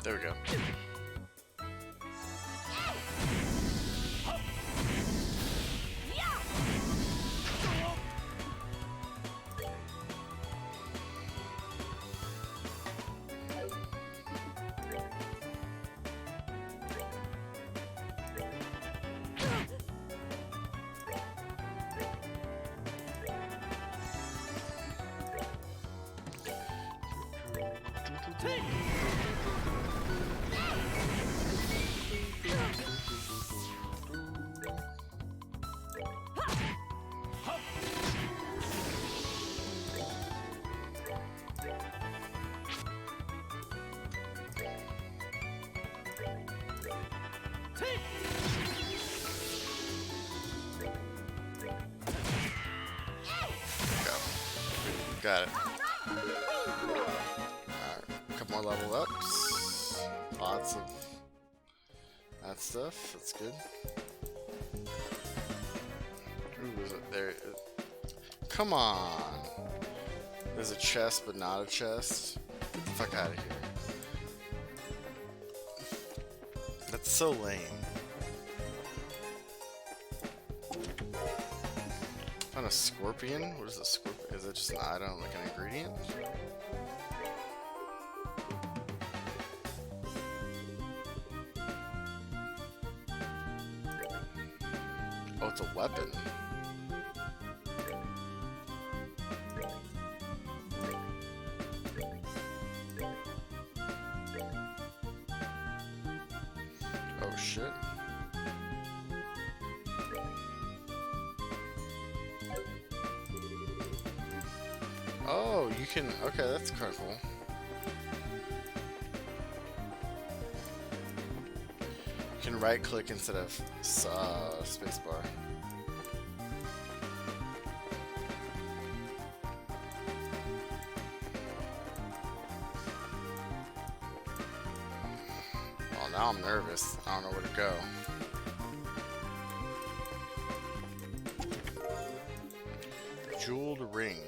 There we go. Got it. Alright, a couple more level ups. Lots of that stuff. That's good. Ooh, is it there? Come on. There's a chest, but not a chest. Get the fuck out of here. That's so lame. Found a scorpion? What is a scorpion? Is it just an item, like an ingredient? Oh, it's a weapon. Oh shit. Oh, you can. Okay, that's kind of cool. You can right click instead of spacebar. Well, now I'm nervous. I don't know where to go. Jeweled ring.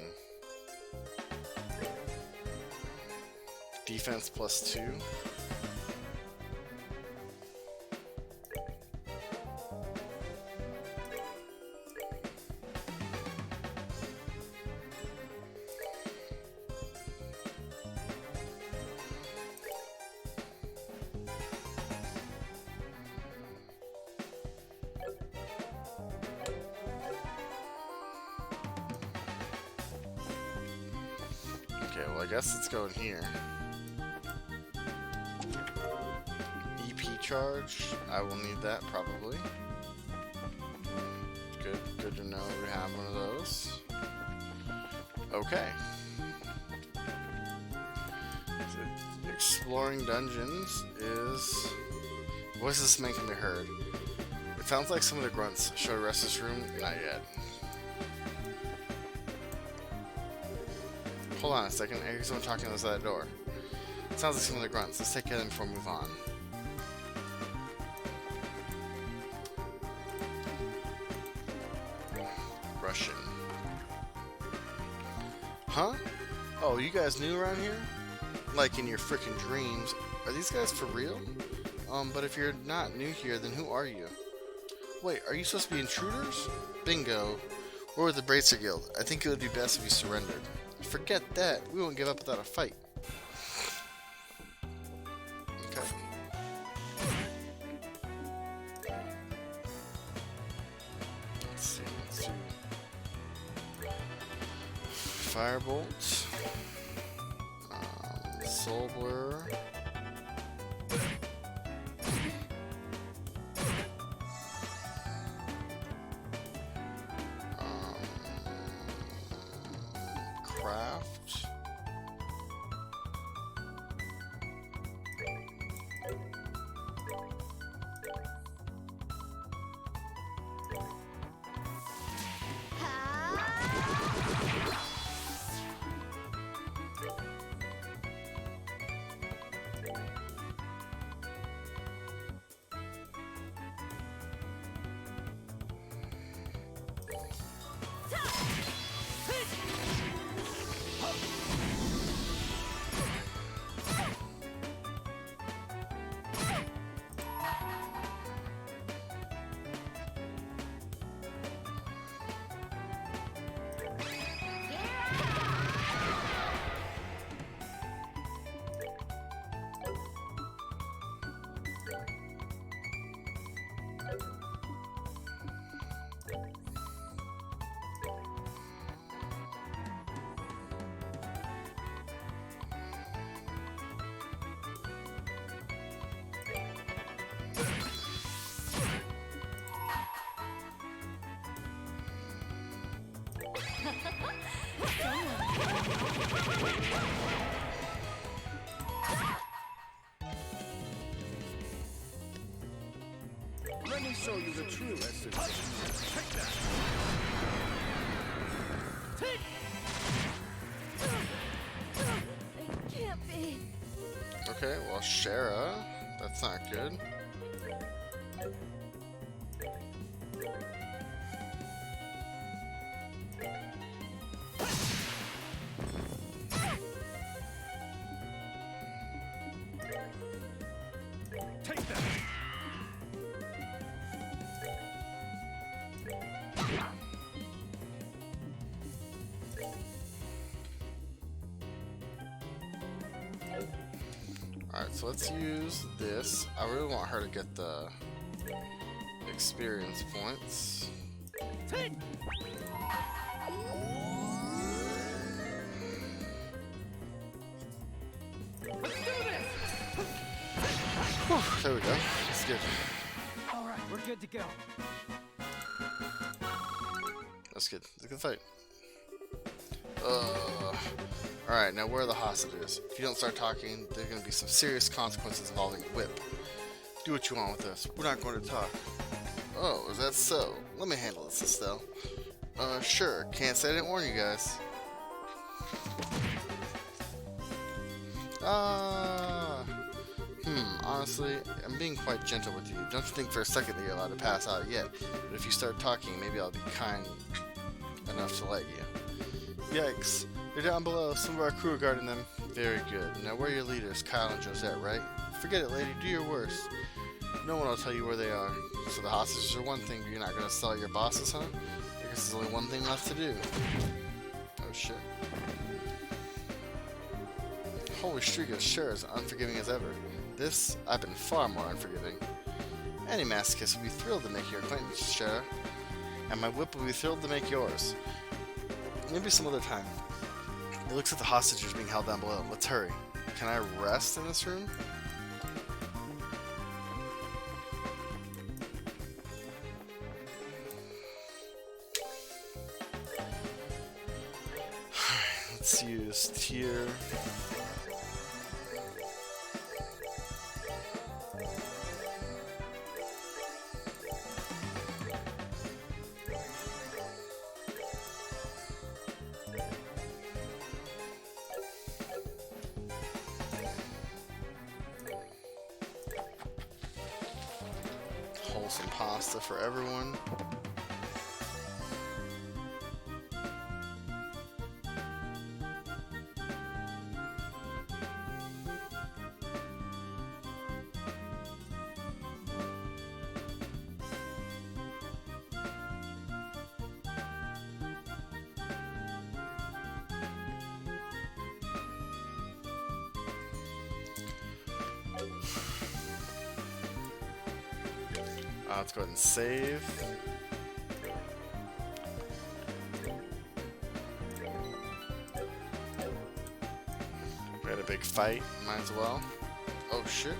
Defense +2. Okay, well I guess let's go in here. Charge. I will need that probably. Good to know we have one of those. Okay. So exploring dungeons is. Voices making me heard. Sounds like some of the grunts. Should I rest this room? Not yet. Hold on a second. I hear someone talking on the side of the door. Sounds like some of the grunts. Let's take care of them before we move on. Russian. Huh? Oh, you guys new around here? Like in your freaking dreams. Are these guys for real? But if you're not new here, then who are you? Wait, are you supposed to be intruders? Bingo. We're with the Bracer Guild. I think it would be best if you surrendered. Forget that. We won't give up without a fight. Okay. Let's see. Let's do Firebolt. Soul Blur. Craft. Let me show you the true essence. Take that. It can't be. Okay, well, Shara. That's not good. Take that. Alright, so let's use this. I really want her to get the experience points. Take. Let's do this. Whew, there we go. That's good. All right, we're good to go. That's good. It's a good fight. Alright, now where are the hostages? If you don't start talking, there are going to be some serious consequences involving whip. Do what you want with us. We're not going to talk. Oh, is that so? Let me handle this, Estelle. Sure. Can't say I didn't warn you guys. Honestly, I'm being quite gentle with you. Don't you think for a second that you're allowed to pass out yet. But if you start talking, maybe I'll be kind enough to let you. Yikes. They're down below. Some of our crew are guarding them. Very good. Now, where are your leaders? Kyle and Josette, right? Forget it, lady. Do your worst. No one will tell you where they are. So the hostages are one thing, but you're not going to sell your bosses, huh? I guess there's only one thing left to do. Oh, shit. Holy Striga, sure, as unforgiving as ever. This, I've been far more unforgiving. Any masochist will be thrilled to make your acquaintance, Shara. And my whip will be thrilled to make yours. Maybe some other time. It looks like the hostages are being held down below. Let's hurry. Can I rest in this room? Let's use tier. pasta for everyone. Let's go ahead and save. We had a big fight, might as well. Oh shit.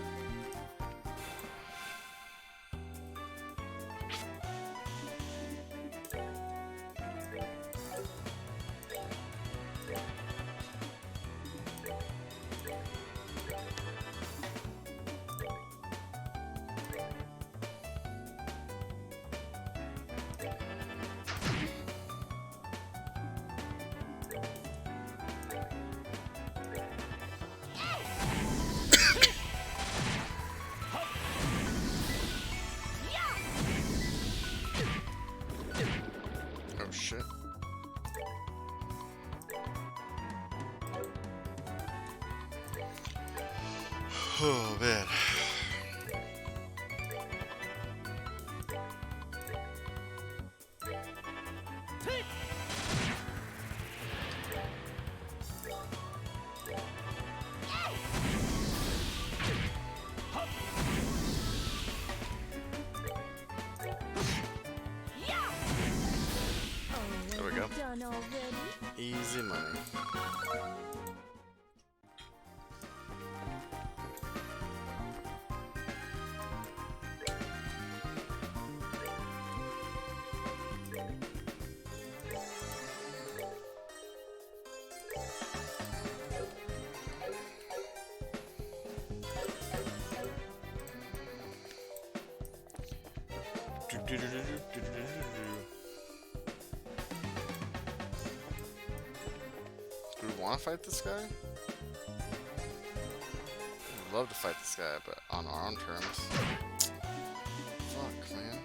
Oh shit. Oh man. There we go. Done already? Easy money. Do we want to fight this guy? I'd love to fight this guy, but on our own terms. Fuck, man.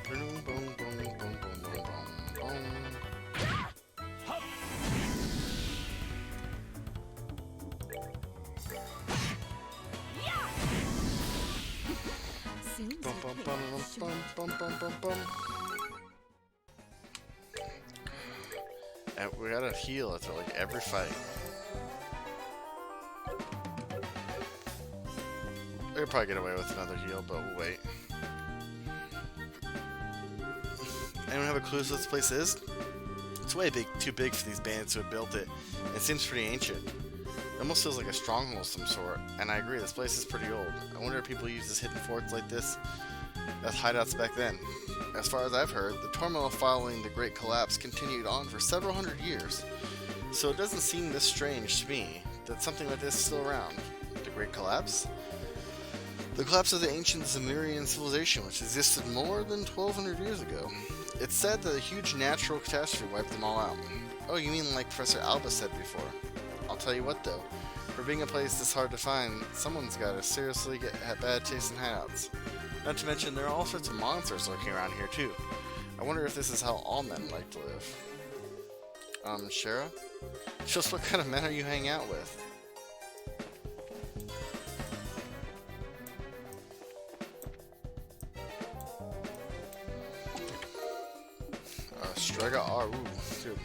Boom, boom, boom, boom, boom, boom, boom, boom. Seems Bum, like bum, it bum, was bum, bum, bum, bum, bum. And we gotta heal after like every fight. I could probably get away with another heal, but we'll wait. Anyone have a clue what this place is? It's way too big for these bandits who have built it. It seems pretty ancient. It almost feels like a stronghold of some sort, and I agree, this place is pretty old. I wonder if people use this hidden forts like this as hideouts back then. As far as I've heard, the turmoil following the Great Collapse continued on for several hundred years, so it doesn't seem this strange to me that something like this is still around. The Great Collapse? The collapse of the ancient Sumerian civilization, which existed more than 1,200 years ago. It's said that a huge natural catastrophe wiped them all out. Oh, you mean like Professor Alba said before? I'll tell you what though, for being a place this hard to find, someone's gotta seriously get a bad taste in hideouts. Not to mention, there are all sorts of monsters lurking around here too. I wonder if this is how all men like to live. Shara? Just what kind of men are you hanging out with? Strega R, ooh, dude.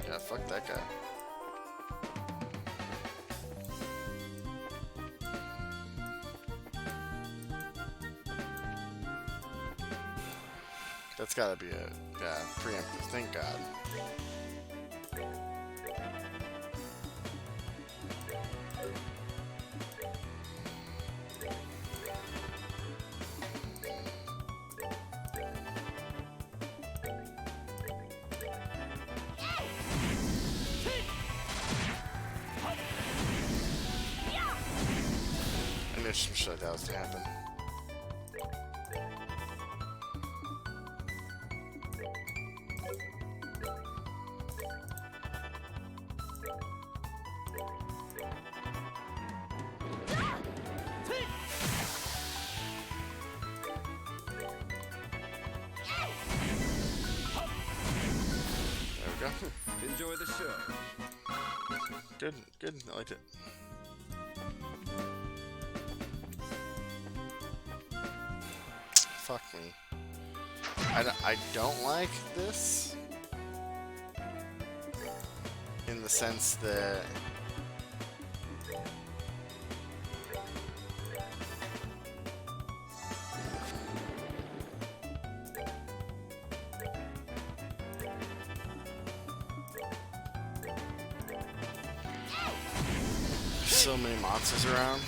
Yeah, fuck that guy. That's gotta be a preemptive. Thank God. I knew some shit like that was to happen. There we go. Enjoy the show. Good, good. I liked it. Fuck me. I don't like this in the sense that so many monsters around,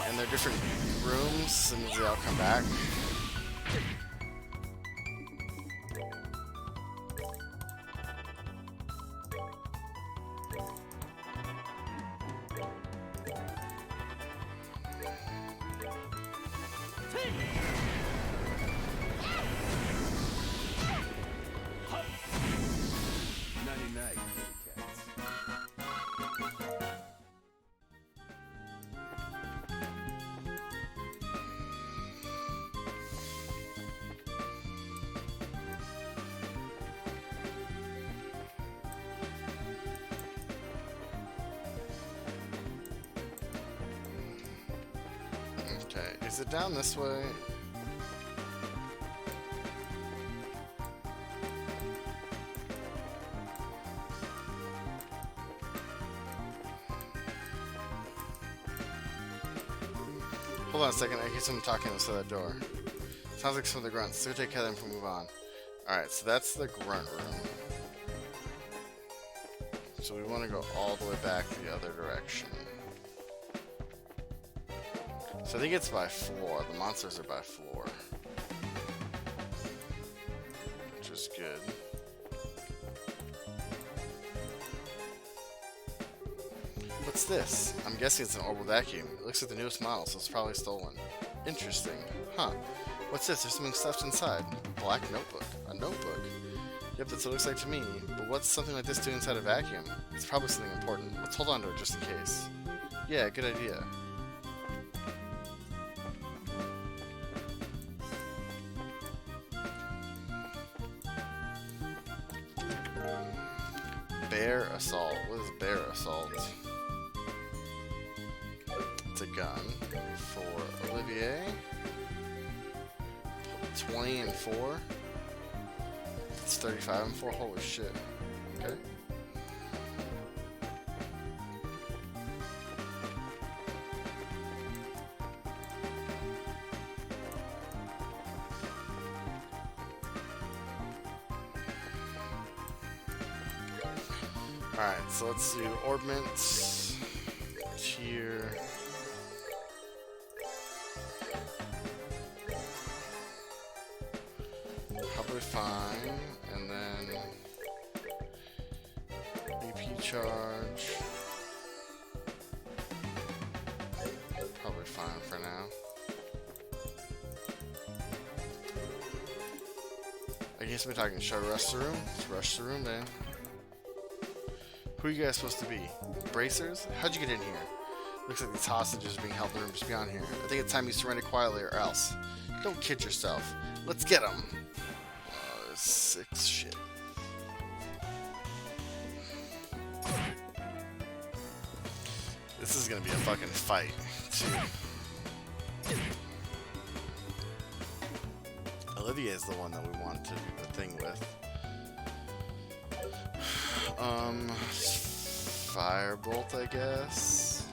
and they're different rooms, and they all come back. Nighty-night, kitty cats. Okay, is it down this way? Hold on a second, I hear someone talking outside that door. Sounds like some of the grunts. So take care of them before we move on. Alright, so that's the grunt room. So we want to go all the way back the other direction. So I think it's by floor. The monsters are by floor. Which is good. What's this? I'm guessing it's an orbital vacuum. It looks like the newest model, so it's probably stolen. Interesting. Huh. What's this? There's something stuffed inside. Black notebook. A notebook. Yep, that's what it looks like to me. But what's something like this doing inside a vacuum? It's probably something important. Let's hold on to it just in case. Yeah, good idea. Bear assault. What is bear assault? It's a gun for Olivier. 20 and 4. It's 35 and 4. Holy shit. Okay. Alright, so let's do orbments. Here. Probably fine. And then BP charge. Probably fine for now. I guess we're talking, should I rush the room? Let's rush the room, man. Who are you guys supposed to be? Bracers? How'd you get in here? Looks like these hostages are being held in rooms beyond here. I think it's time you surrender quietly or else. Don't kid yourself. Let's get them! Oh, this is sick shit. This is gonna be a fucking fight, too. Olivia is the one that we want to do the thing with. Firebolt, I guess.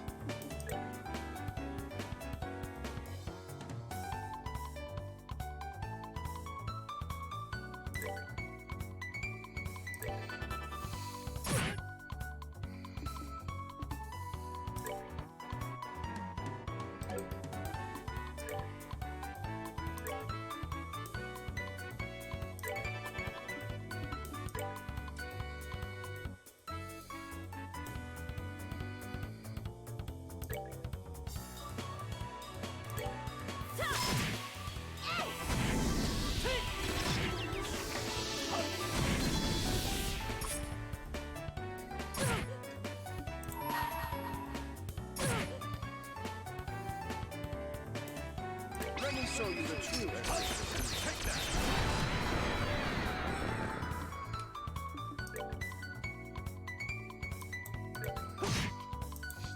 Let me show you the true essence. Take that.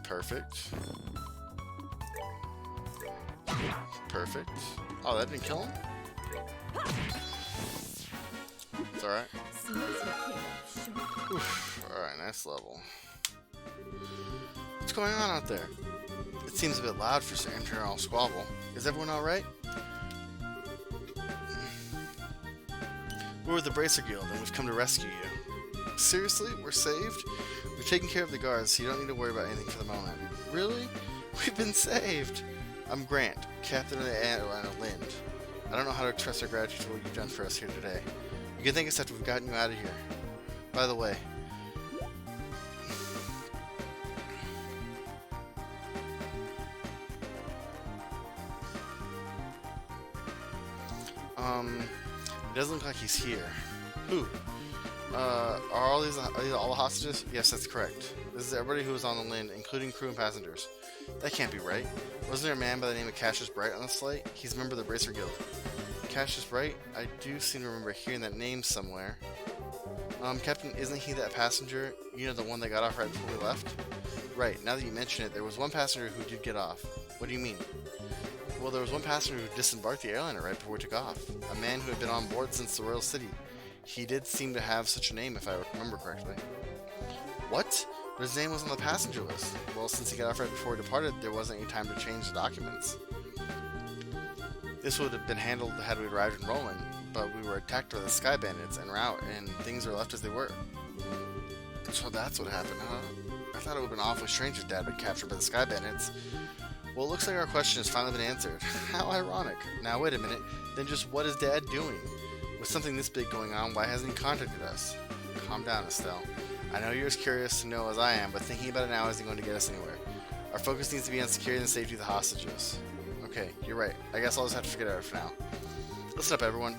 Perfect. Perfect. Oh, that didn't kill him? It's alright. Seems you came up short. Oof. Alright, nice level. What's going on out there? It seems a bit loud for some internal squabble. Is everyone alright? We're with the Bracer Guild, and we've come to rescue you. Seriously? We're saved? We've taken care of the guards, so you don't need to worry about anything for the moment. Really? We've been saved! I'm Grant, captain of the Atlanta Lind. I don't know how to express our gratitude for what you've done for us here today. You can thank us after we've gotten you out of here. By the way, it doesn't look like he's here. Who? Are these all the hostages? Yes, that's correct. This is everybody who was on the Lind, including crew and passengers. That can't be right. Wasn't there a man by the name of Cassius Bright on this flight? He's a member of the Bracer Guild. Cassius Bright? I do seem to remember hearing that name somewhere. Captain, isn't he that passenger? You know, the one that got off right before we left? Right, now that you mention it, there was one passenger who did get off. What do you mean? Well, there was one passenger who disembarked the airliner right before we took off. A man who had been on board since the Royal City. He did seem to have such a name, if I remember correctly. What? But his name was on the passenger list. Well, since he got off right before he departed, there wasn't any time to change the documents. This would have been handled had we arrived in Roland, but we were attacked by the Sky Bandits en route, and things were left as they were. So that's what happened, huh? I thought it would have been awfully strange if Dad had been captured by the Sky Bandits. Well, it looks like our question has finally been answered. How ironic. Now, wait a minute. Then just what is Dad doing? With something this big going on, why hasn't he contacted us? Calm down, Estelle. I know you're as curious to know as I am, but thinking about it now isn't going to get us anywhere. Our focus needs to be on securing the safety of the hostages. Okay, you're right. I guess I'll just have to forget about it for now. Listen up, everyone.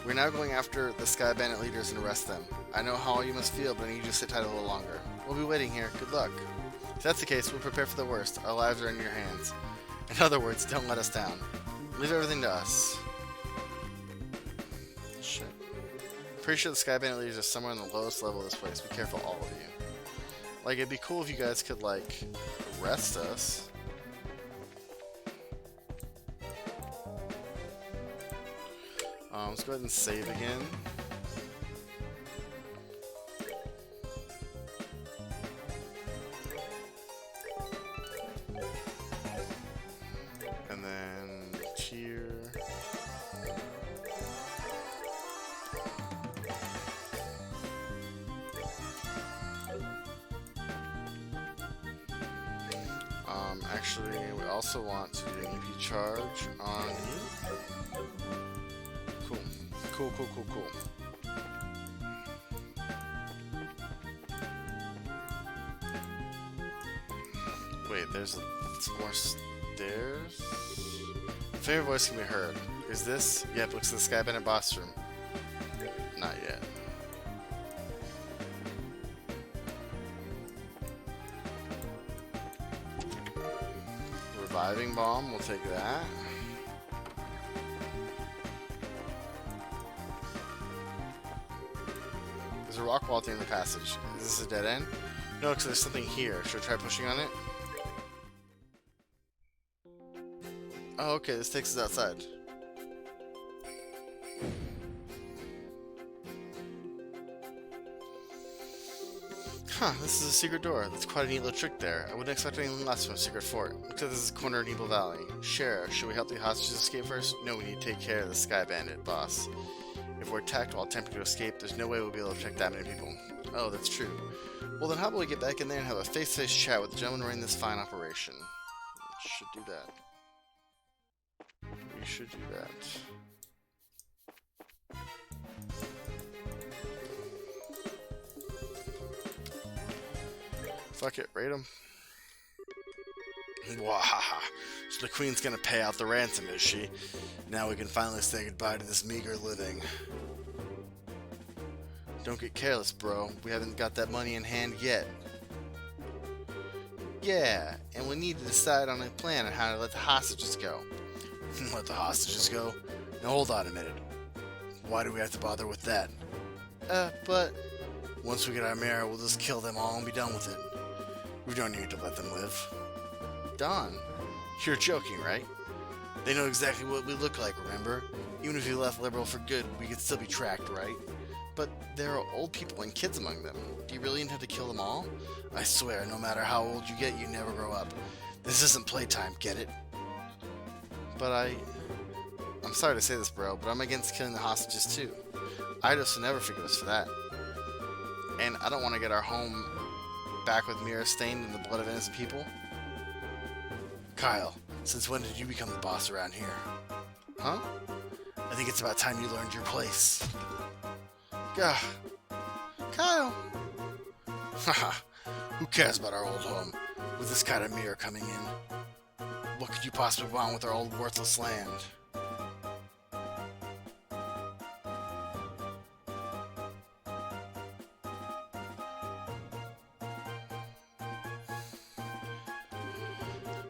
We're now going after the Sky Bandit leaders and arrest them. I know how you must feel, but I need you to sit tight a little longer. We'll be waiting here. Good luck. If that's the case, we'll prepare for the worst. Our lives are in your hands. In other words, don't let us down. Leave everything to us. Shit. Pretty sure the Sky Bandit leaders are somewhere on the lowest level of this place. Be careful, all of you. Like, it'd be cool if you guys could, like, arrest us. Let's go ahead and save again. And then tier. Actually, we also want to do an EP charge on you. Cool. Cool, cool, cool, cool. Wait, there's some more stairs? Favorite voice can be heard. Is this? Yep, looks like the Sky Bandit boss room. Not yet. Reviving bomb, we'll take that. There's a rock wall at the end of the passage. Is this a dead end? No, because there's something here. Should I try pushing on it? Oh, okay, this takes us outside. Huh, this is a secret door. That's quite a neat little trick there. I wouldn't expect anything less from a secret fort. Looks like this is a corner in Evil Valley. Sheriff, should we help the hostages escape first? No, we need to take care of the Sky Bandit, boss. If we're attacked while attempting to escape, there's no way we'll be able to protect that many people. Oh, that's true. Well, then how about we get back in there and have a face-to-face chat with the gentleman running this fine operation? We should do that. We should do that. Fuck it, raid him. Wahaha. So the queen's gonna pay out the ransom, is she? Now we can finally say goodbye to this meager living. Don't get careless, bro. We haven't got that money in hand yet. Yeah, and we need to decide on a plan on how to let the hostages go. Let the hostages go? Now hold on a minute. Why do we have to bother with that? But... Once we get our mayor, we'll just kill them all and be done with it. We don't need to let them live. Don, You're joking, right? They know exactly what we look like, remember? Even if we left Liberal for good, we could still be tracked, right? but there are old people and kids among them. Do you really intend to kill them all? I swear, no matter how old you get, you never grow up. This isn't playtime, get it? But I'm sorry to say this, bro, but I'm against killing the hostages too. Eidos will never forgive us for that. And I don't want to get our home back with mirror stained in the blood of innocent people. Kyle, since when did you become the boss around here? Huh? I think it's about time you learned your place. Gah. Kyle. Haha, who cares about our old home? With this kind of mirror coming in, what could you possibly want with our old worthless land?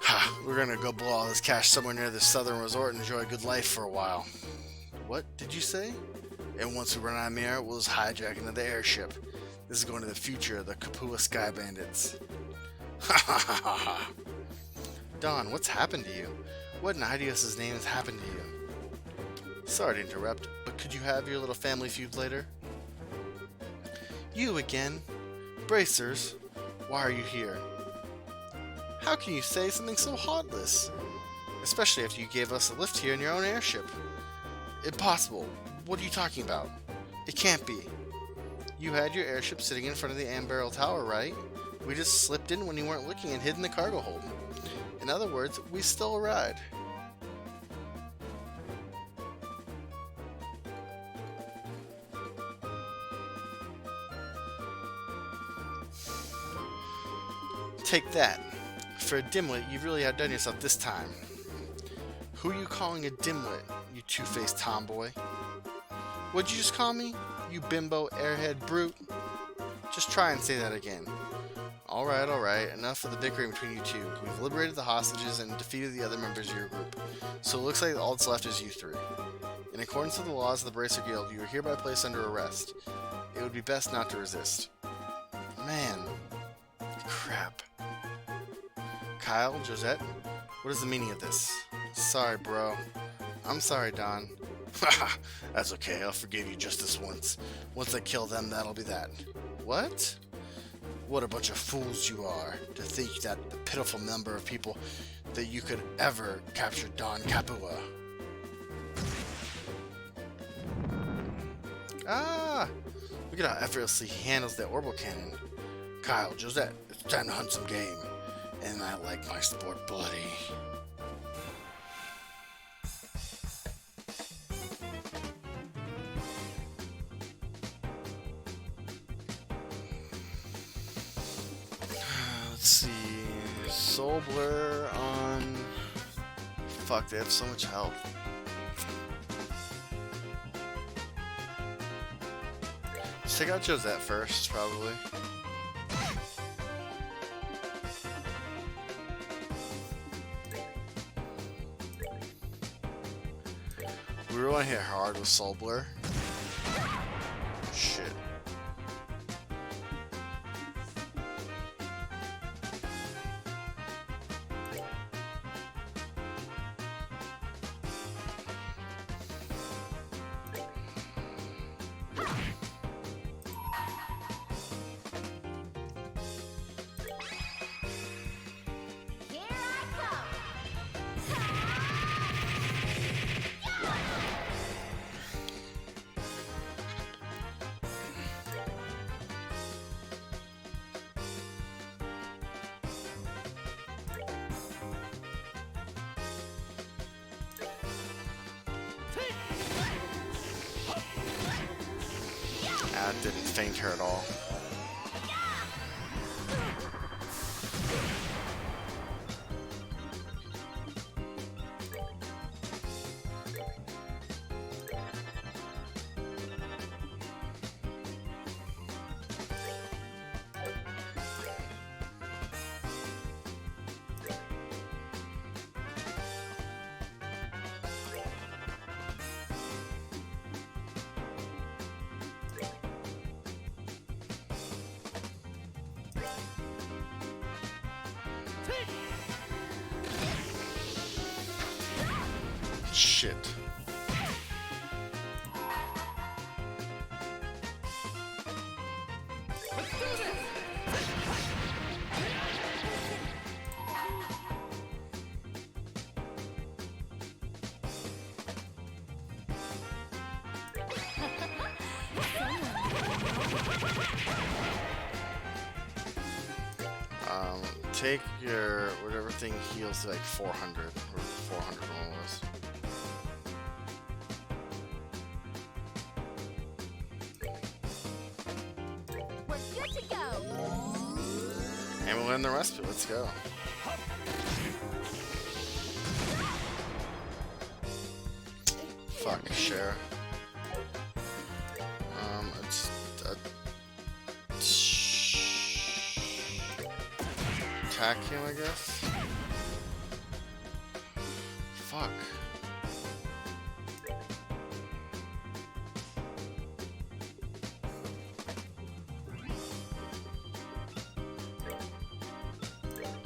Ha, we're gonna go blow all this cash somewhere near the southern resort and enjoy a good life for a while. What did you say? And once we run out of mirror, we'll just hijack another airship. This is going to the future of the Kapua Sky Bandits. Ha ha ha ha ha. Don, what's happened to you? What in Hideout's name has happened to you? Sorry to interrupt, but could you have your little family feud later? You again? Bracers, why are you here? How can you say something so heartless? Especially after you gave us a lift here in your own airship. Impossible. What are you talking about? It can't be. You had your airship sitting in front of the Ambarrel Tower, right? We just slipped in when you weren't looking and hid in the cargo hold. In other words, we stole a ride. Take that. For a dimwit, you've really outdone yourself this time. Who are you calling a dimwit, you two-faced tomboy? What'd you just call me? You bimbo airhead brute? Just try and say that again. Alright, enough of the bickering between you two. We've liberated the hostages and defeated the other members of your group. So it looks like all that's left is you three. In accordance with the laws of the Bracer Guild, you are hereby placed under arrest. It would be best not to resist. Man. Crap. Kyle, Josette, what is the meaning of this? Sorry, bro. I'm sorry, Don. Haha, that's okay, I'll forgive you just this once. Once I kill them, that'll be that. What? What a bunch of fools you are, to think that the pitiful number of people that you could ever capture Don Kapua. Ah! Look at how effortlessly he handles that orbital cannon. Kyle, Josette, it's time to hunt some game. And I like my sport bloody. Let's see. Soul Blur on... Fuck, they have so much health. Let's take out Josette first, probably. We really want to hit hard with Soul Blur. Shit. Here I come. That didn't faint her at all. Shit. Take your whatever thing heals to like 400 or 400 one was. We're good to go. And we'll end the respite. Let's go. Fuck, share. It's attack him, I guess. Fuck.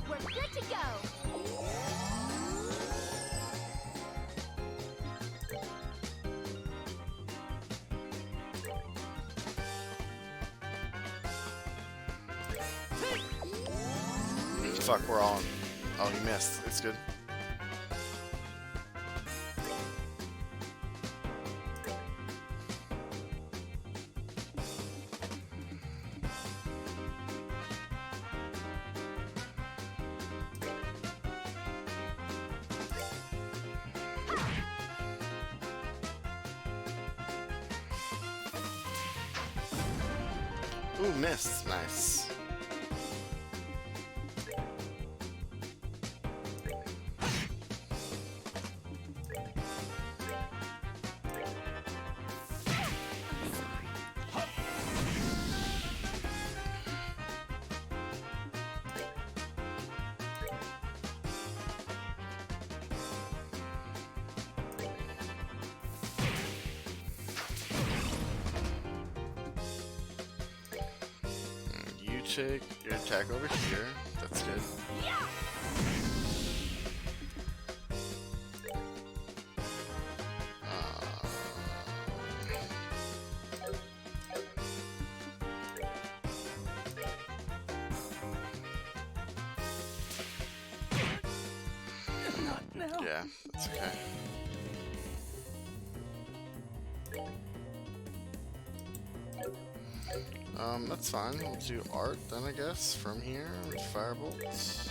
We're good to go. Fuck, we're all in. Oh, he missed. It's good. Ooh, missed. Nice. Take your attack over here. That's good. Yeah, that's okay. That's fine. We'll do art then, I guess, from here with firebolts.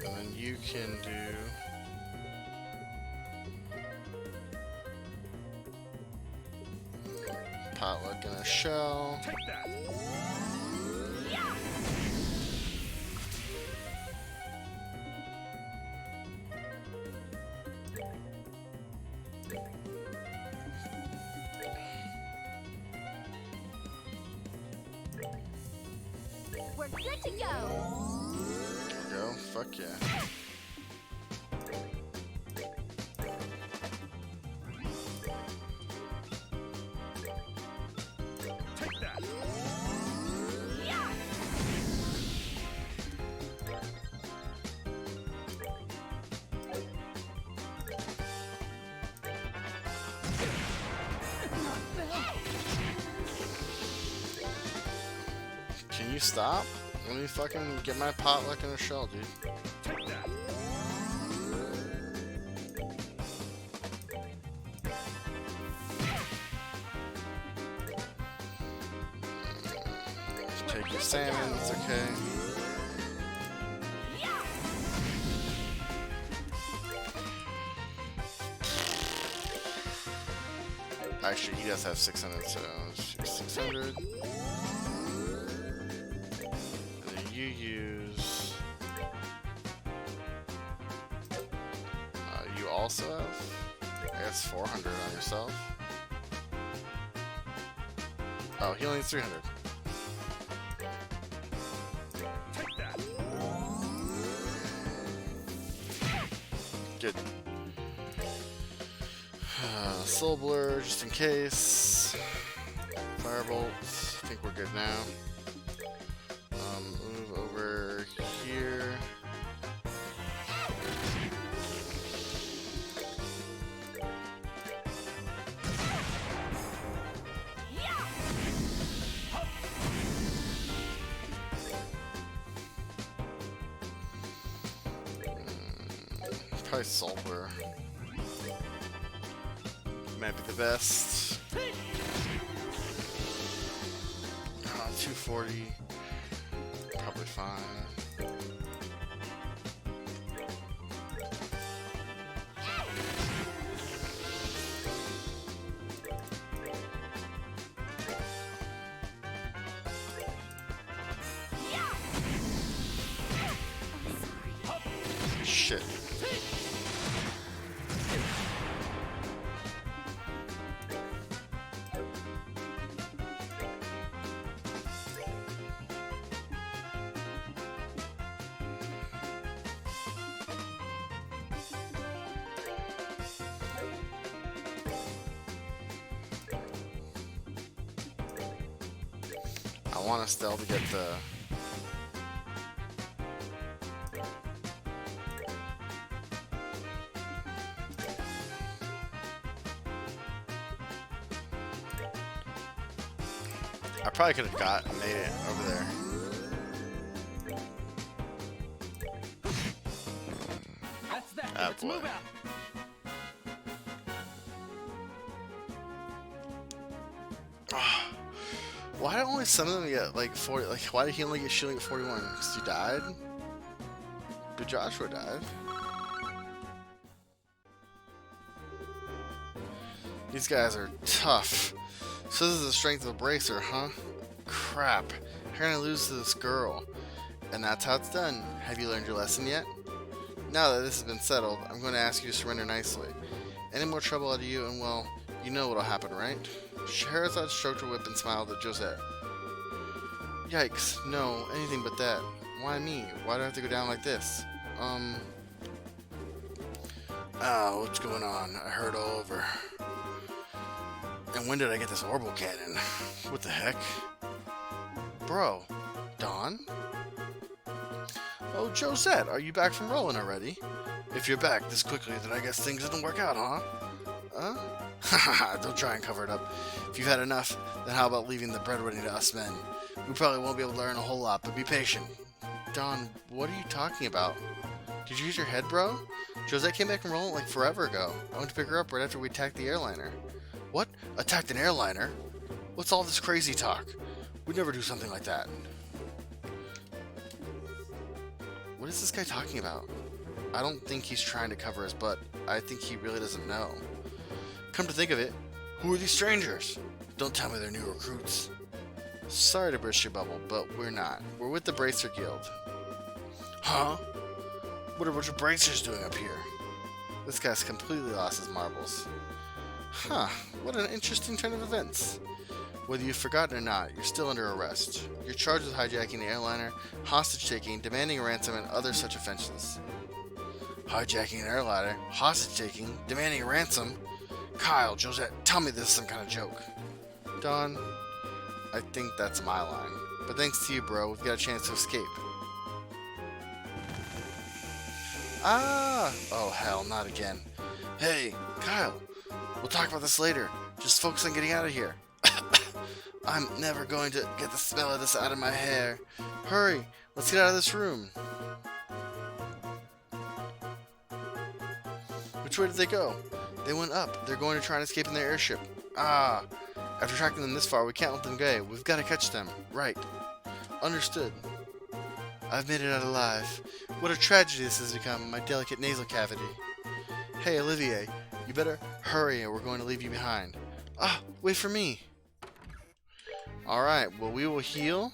And then you can do... potluck in a shell. Take that. We're good to go. There we go. Fuck yeah. Take that. Can you stop? Let me fucking get my potluck in a shell, dude. Take that. Take your salmon, it's okay. Actually, he does have 600, so 600. And then you use... you also have, I guess, 400 on yourself. Oh, he only needs 300. Take that. Good. Soul Blur, just in case. Firebolts. I think we're good now. Move over here. Probably Saltware. Might be the best. 240. Probably fine. Shit. I want Estelle to get the... I probably could have made it over there. That's that. Ah, Let's boy. move out. Why did only some of them get like 40? Like, why did he only get shooting at 41? Because he died? But Joshua died. These guys are tough. So this is the strength of a bracer, huh? Crap. How can I lose to this girl? And that's how it's done. Have you learned your lesson yet? Now that this has been settled, I'm going to ask you to surrender nicely. Any more trouble out of you, and well, you know what'll happen, right? Scheherazade stroked her whip and smiled at Josette. Yikes, no, anything but that. Why me? Why do I have to go down like this? Oh, what's going on? I heard all over. And when did I get this orbital cannon? What the heck? Bro, Dawn? Oh, Josette, are you back from rolling already? If you're back this quickly, then I guess things didn't work out, huh? Huh? Haha, don't try and cover it up. If you've had enough, then how about leaving the breadwinning to us men? We probably won't be able to learn a whole lot, but be patient. Dawn, what are you talking about? Did you use your head, bro? Josette came back from rolling like forever ago. I went to pick her up right after we attacked the airliner. What? Attacked an airliner? What's all this crazy talk? We'd never do something like that. What is this guy talking about? I don't think he's trying to cover his butt. I think he really doesn't know. Come to think of it, who are these strangers? Don't tell me they're new recruits. Sorry to burst your bubble, but we're not. We're with the Bracer Guild. Huh? What are a bunch of bracers doing up here? This guy's completely lost his marbles. Huh, what an interesting turn of events. Whether you've forgotten or not, you're still under arrest. You're charged with hijacking the airliner, hostage-taking, demanding a ransom, and other such offenses. Hijacking an airliner, hostage-taking, demanding a ransom? Kyle, Josette, tell me this is some kind of joke. Dawn, I think that's my line. But thanks to you, bro, we've got a chance to escape. Ah! Oh, hell, not again. Hey, Kyle, we'll talk about this later. Just focus on getting out of here. I'm never going to get the smell of this out of my hair. Hurry, let's get out of this room. Which way did they go? They went up. They're going to try and escape in their airship. Ah, after tracking them this far, we can't let them go. We've got to catch them. Right. Understood. I've made it out alive. What a tragedy this has become, my delicate nasal cavity. Hey, Olivier, you better hurry or we're going to leave you behind. Ah, wait for me. Alright, well, we will heal.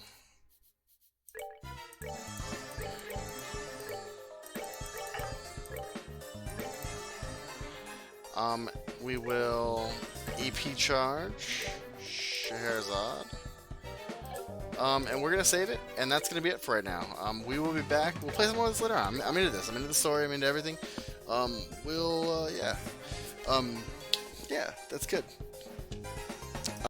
We will EP charge Scheherazade. And we're gonna save it, and that's gonna be it for right now. We will be back. We'll play some more of this later on. I'm into this. I'm into the story. I'm into everything. Yeah, that's good.